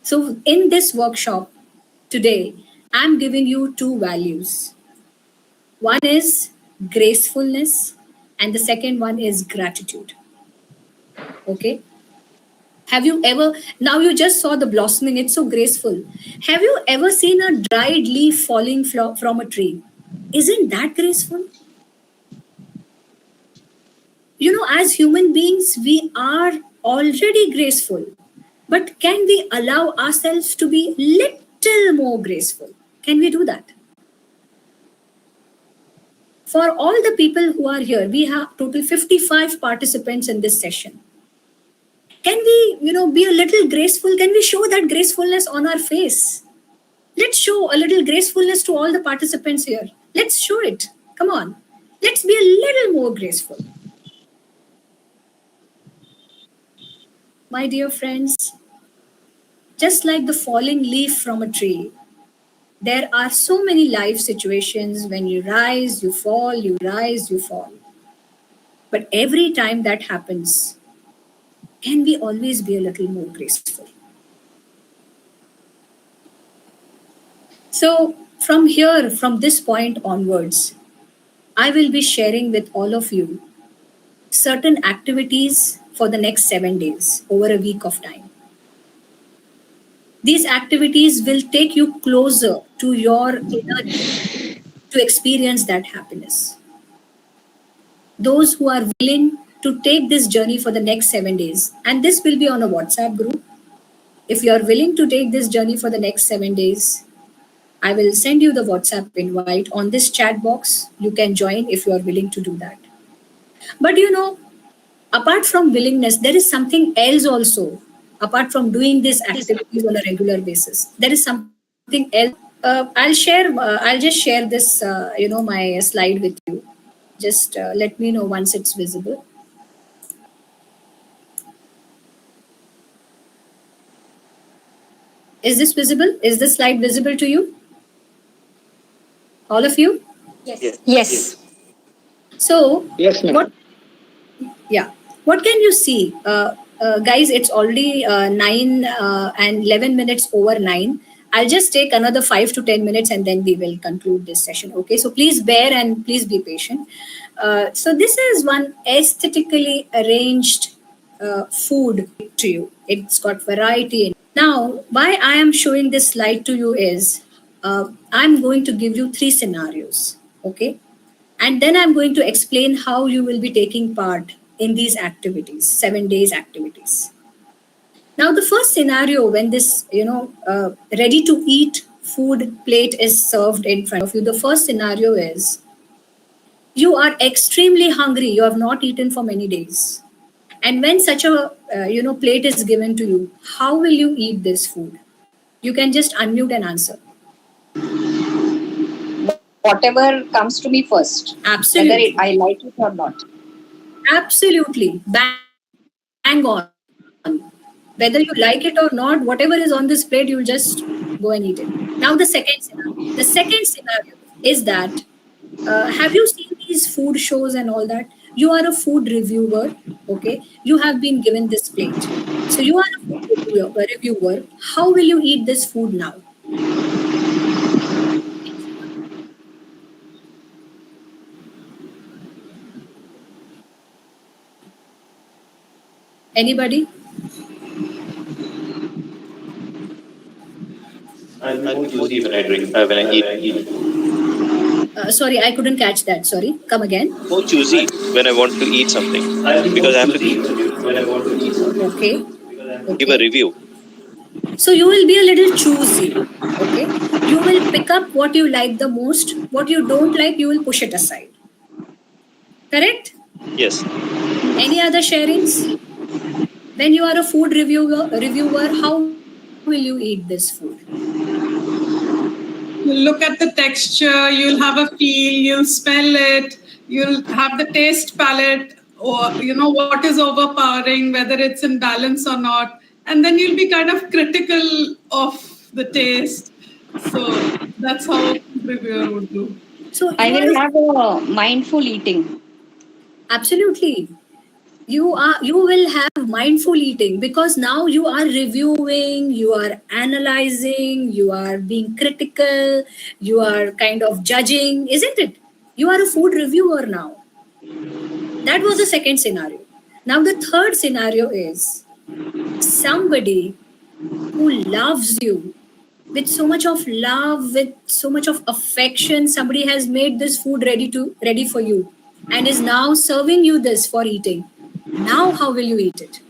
So, in this workshop today, I'm giving you two values. One is gracefulness, and the second one is gratitude. Okay? Have you ever, now you just saw the blossoming, it's so graceful. Have you ever seen a dried leaf falling from a tree? Isn't that graceful? As human beings, we are already graceful. But can we allow ourselves to be little more graceful? Can we do that? For all the people who are here, we have total 55 participants in this session. Can we, be a little graceful? Can we show that gracefulness on our face? Let's show a little gracefulness to all the participants here. Let's show it. Come on. Let's be a little more graceful. My dear friends, just like the falling leaf from a tree, there are so many life situations when you rise, you fall, you rise, you fall. But every time that happens, can we always be a little more graceful? So from here, from this point onwards, I will be sharing with all of you certain activities for the next 7 days, over a week of time. These activities will take you closer to your inner need to experience that happiness. Those who are willing to take this journey for the next 7 days, and this will be on a WhatsApp group. If you are willing to take this journey for the next 7 days, I will send you the WhatsApp invite on this chat box. You can join if you are willing to do that. But apart from willingness, there is something else also. Apart from doing these activities on a regular basis, there is something else. I'll share. I'll just share this. My slide with you. Just let me know once it's visible. Is this visible? Is this slide visible to you? All of you? Yes. So, Yes, ma'am. What can you see? Guys, it's already 9 and 11 minutes over 9. I'll just take another 5 to 10 minutes and then we will conclude this session. Okay, so please bear and please be patient. So this is one aesthetically arranged food to you. It's got variety. Now, why I am showing this slide to you is I'm going to give you 3 scenarios. Okay, and then I'm going to explain how you will be taking part in these activities, 7 days activities. Now, the first scenario, when this, ready to eat food plate is served in front of you, the first scenario is you are extremely hungry. You have not eaten for many days. And when such a, plate is given to you, how will you eat this food? You can just unmute and answer. Whatever comes to me first. Absolutely. Whether I like it or not. Absolutely. Bang on. Whether you like it or not, whatever is on this plate, you'll just go and eat it. Now, the second scenario. The second scenario is that, have you seen these food shows and all that? You are a food reviewer, okay? You have been given this plate. So you are a food reviewer. How will you eat this food now? Anybody? I'll be more choosy when I drink, when I eat. Sorry, I couldn't catch that. Sorry, come again. More choosy when I want to eat something because I have to eat when I want to eat something. Okay. Give a review. So you will be a little choosy. Okay. You will pick up what you like the most. What you don't like, you will push it aside. Correct? Yes. Any other sharings? When you are a food reviewer, how will you eat this food? You'll look at the texture, you'll have a feel, you'll smell it, you'll have the taste palette, or what is overpowering, whether it's in balance or not. And then you'll be kind of critical of the taste. So that's how a food reviewer would do. So I will have a mindful eating. Absolutely. You will have mindful eating because now you are reviewing, you are analyzing, you are being critical, you are kind of judging, isn't it? You are a food reviewer now. That was the second scenario. Now the third scenario is somebody who loves you with so much of love, with so much of affection. Somebody has made this food ready for you and is now serving you this for eating. Now, how will you eat it?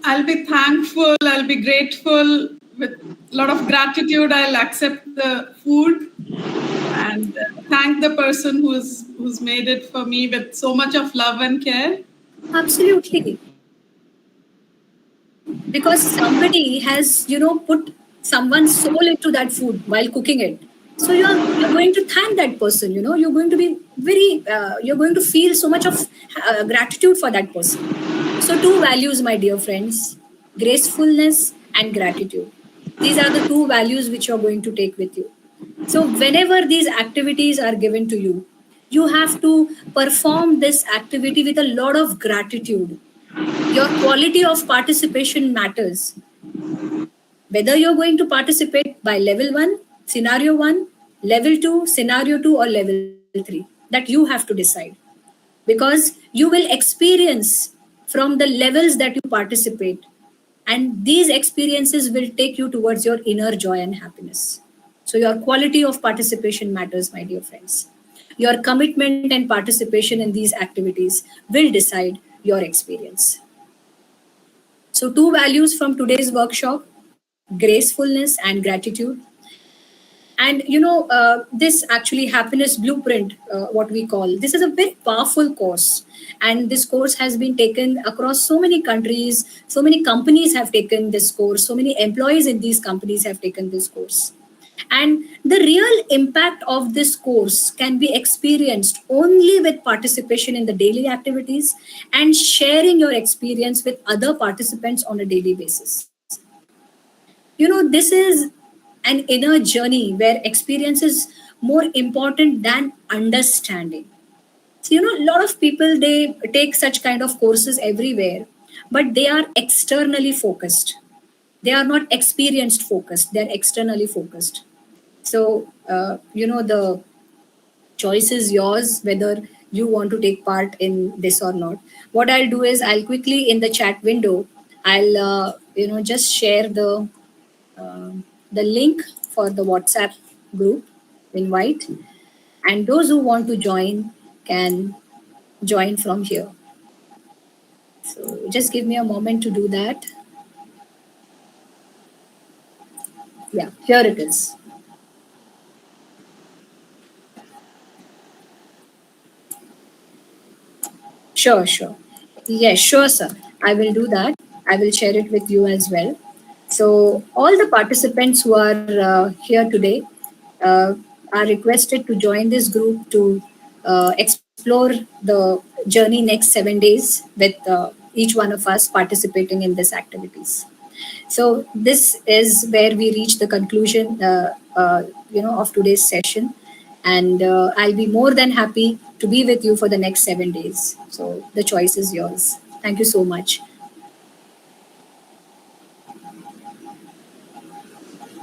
I'll be thankful, I'll be grateful. With a lot of gratitude, I'll accept the food and thank the person who's made it for me with so much of love and care. Absolutely. Because somebody has, put someone's soul into that food while cooking it. So you're going to thank that person, you're going to be you're going to feel so much of gratitude for that person. So 2 values, my dear friends, gracefulness and gratitude. These are the 2 values which you're going to take with you. So whenever these activities are given to you, you have to perform this activity with a lot of gratitude. Your quality of participation matters. Whether you're going to participate by level 1, scenario 1, level 2, scenario 2, or level 3. 3 that you have to decide, because you will experience from the levels that you participate, and these experiences will take you towards your inner joy and happiness. So your quality of participation matters, my dear friends. Your commitment and participation in these activities will decide your experience. So two values from today's workshop: gracefulness and gratitude. And this actually happiness blueprint, what we call, this is a very powerful course, and this course has been taken across so many countries. So many companies have taken this course, so many employees in these companies have taken this course, and the real impact of this course can be experienced only with participation in the daily activities and sharing your experience with other participants on a daily basis. This is an inner journey where experience is more important than understanding. So, a lot of people, they take such kind of courses everywhere, but they are externally focused. They are not experienced focused, they're externally focused. So, the choice is yours whether you want to take part in this or not. What I'll do is I'll quickly in the chat window, I'll, just share the link for the WhatsApp group invite, and those who want to join can join from here. So just give me a moment to do that. Yeah, here it is. Sure, sure. Yes, sure, sir. I will do that. I will share it with you as well. So all the participants who are here today uh, are requested to join this group to explore the journey next 7 days with each one of us participating in these activities. So this is where we reach the conclusion, of today's session, and I'll be more than happy to be with you for the next 7 days. So the choice is yours. Thank you so much.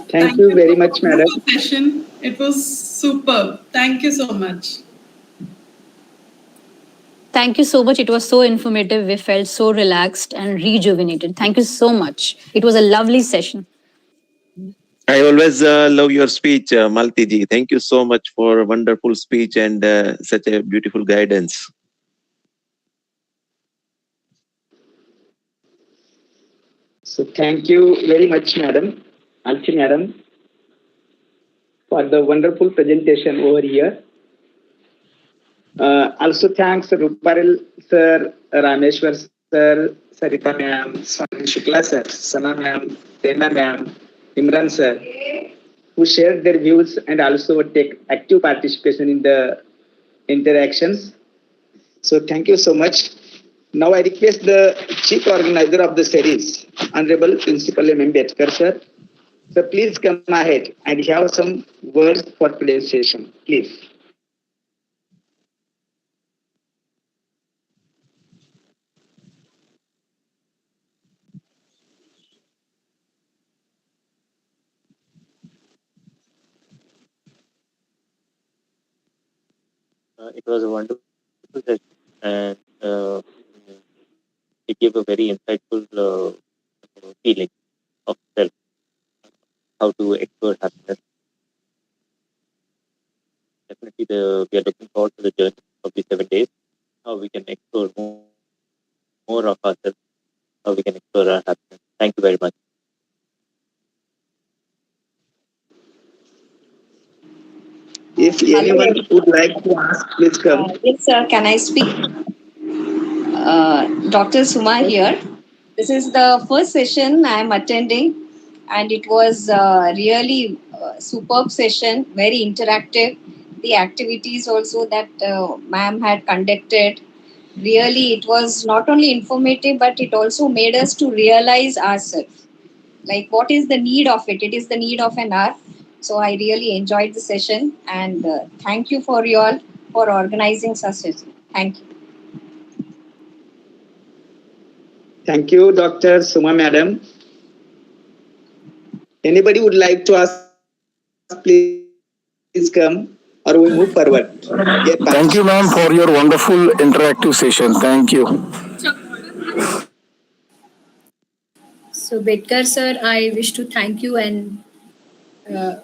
Thank you very much, for a madam. wonderful session. It was superb. Thank you so much. Thank you so much. It was so informative. We felt so relaxed and rejuvenated. Thank you so much. It was a lovely session. I always love your speech, Malti ji. Thank you so much for a wonderful speech and such a beautiful guidance. So thank you very much, madam, Alchi madam, for the wonderful presentation over here. Also thanks Ruparil sir, Rameshwar sir, Sarita ma'am, Swami Shukla sir, Sana ma'am, Tena ma'am, Imran sir, who shared their views and also take active participation in the interactions. So thank you so much. Now I request the chief organizer of the series, Honorable Principal M. Ambedkar sir. So please come ahead and have some words for today's session, please. It was a wonderful session, and it gave a very insightful feeling of self, how to explore happiness. Definitely, we are looking forward to the journey of the 7 days, how we can explore more of ourselves, how we can explore our happiness. Thank you very much. If anyone would like to ask, please come. Yes, sir. Can I speak? Dr. Suma here. This is the first session I am attending, and it was really superb session, very interactive. The activities also that ma'am had conducted, really it was not only informative, but it also made us to realize ourselves, like what is the need of it. It is the need of an hour. So I really enjoyed the session, and thank you for you all for organizing such session. Thank you. Thank you, Dr. Suma madam. Anybody would like to ask, please come. Otherwise, we will conclude or we move forward? Thank you, ma'am, for your wonderful interactive session. Thank you. So, Bedkar sir, I wish to thank you and uh,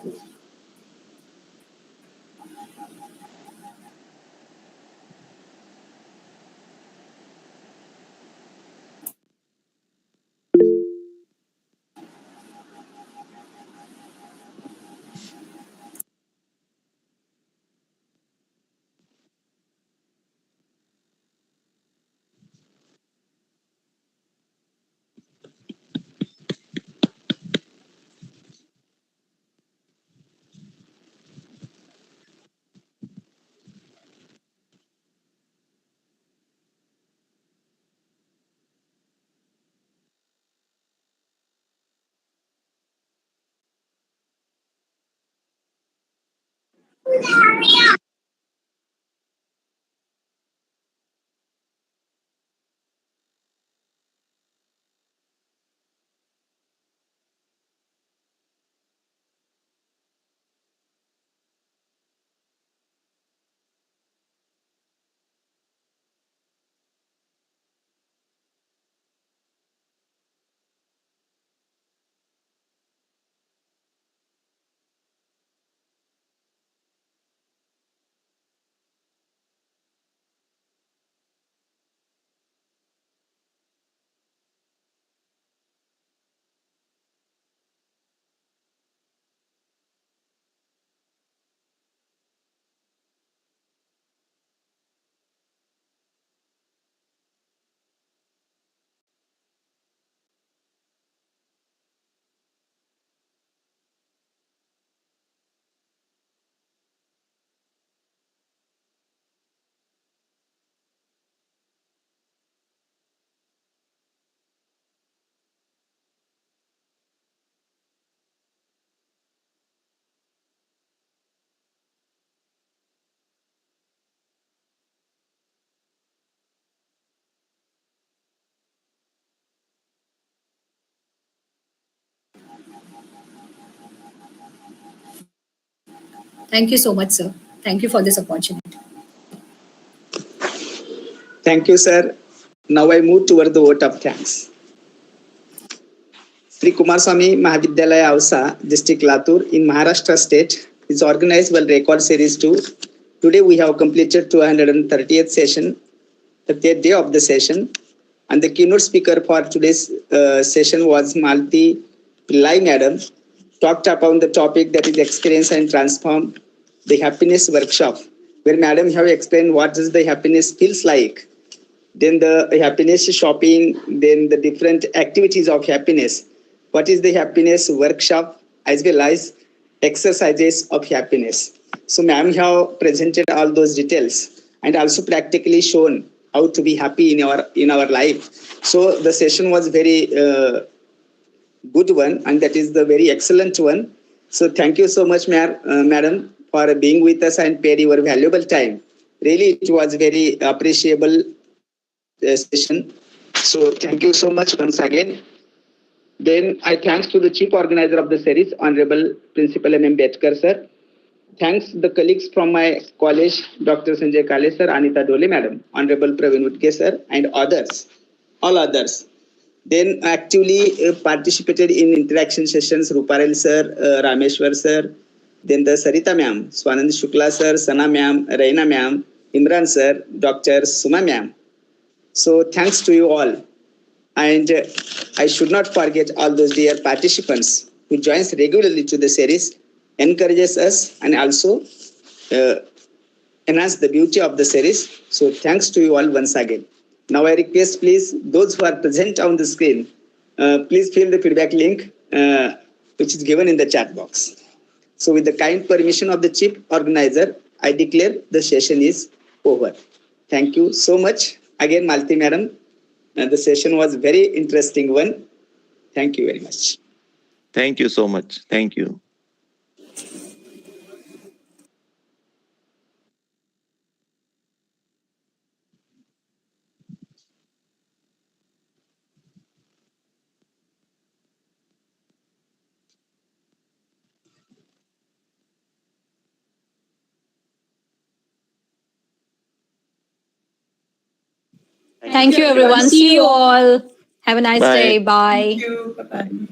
thank you so much, sir. Thank you for this opportunity. Thank you, sir. Now I move toward the vote of thanks. Shri Kumarswami Mahavidyalaya Ausa, District Latur in Maharashtra State is organized well record series 2. Today we have completed 230th session, the third day of the session, and the keynote speaker for today's session was Malti Pillay Madam. Talked upon the topic that is experience and transform the happiness workshop, where Madam have explained what does the happiness feels like, then the happiness shopping, then the different activities of happiness. What is the happiness workshop as well as exercises of happiness. So ma'am have presented all those details and also practically shown how to be happy in our life. So the session was very good one, and that is the very excellent one. So thank you so much, madam, for being with us and paid your valuable time. Really, it was very appreciable session. So thank you so much once again. Then I thanks to the chief organizer of the series, Honorable Principal M.M. Bedkar sir. Thanks the colleagues from my college, Dr. Sanjay Kale sir, Anita Dole madam, Honorable Praveen Utke sir, and others, all others. Then actively participated in interaction sessions, Ruparel sir, Rameshwar sir, then the Sarita ma'am, Swanand Shukla sir, Sana ma'am, Raina ma'am, Imran sir, Dr. Suma ma'am. So thanks to you all. And I should not forget all those dear participants who joins regularly to the series, encourages us, and also enhance the beauty of the series. So thanks to you all once again. Now I request please those who are present on the screen, please fill the feedback link which is given in the chat box. So with the kind permission of the chief organizer, I declare the session is over. Thank you so much. Again, Malti madam, the session was very interesting one. Thank you very much. Thank you so much. Thank you. Thank you, everyone. See you all. Have a nice Bye. day. Bye. Thank you. Bye-bye.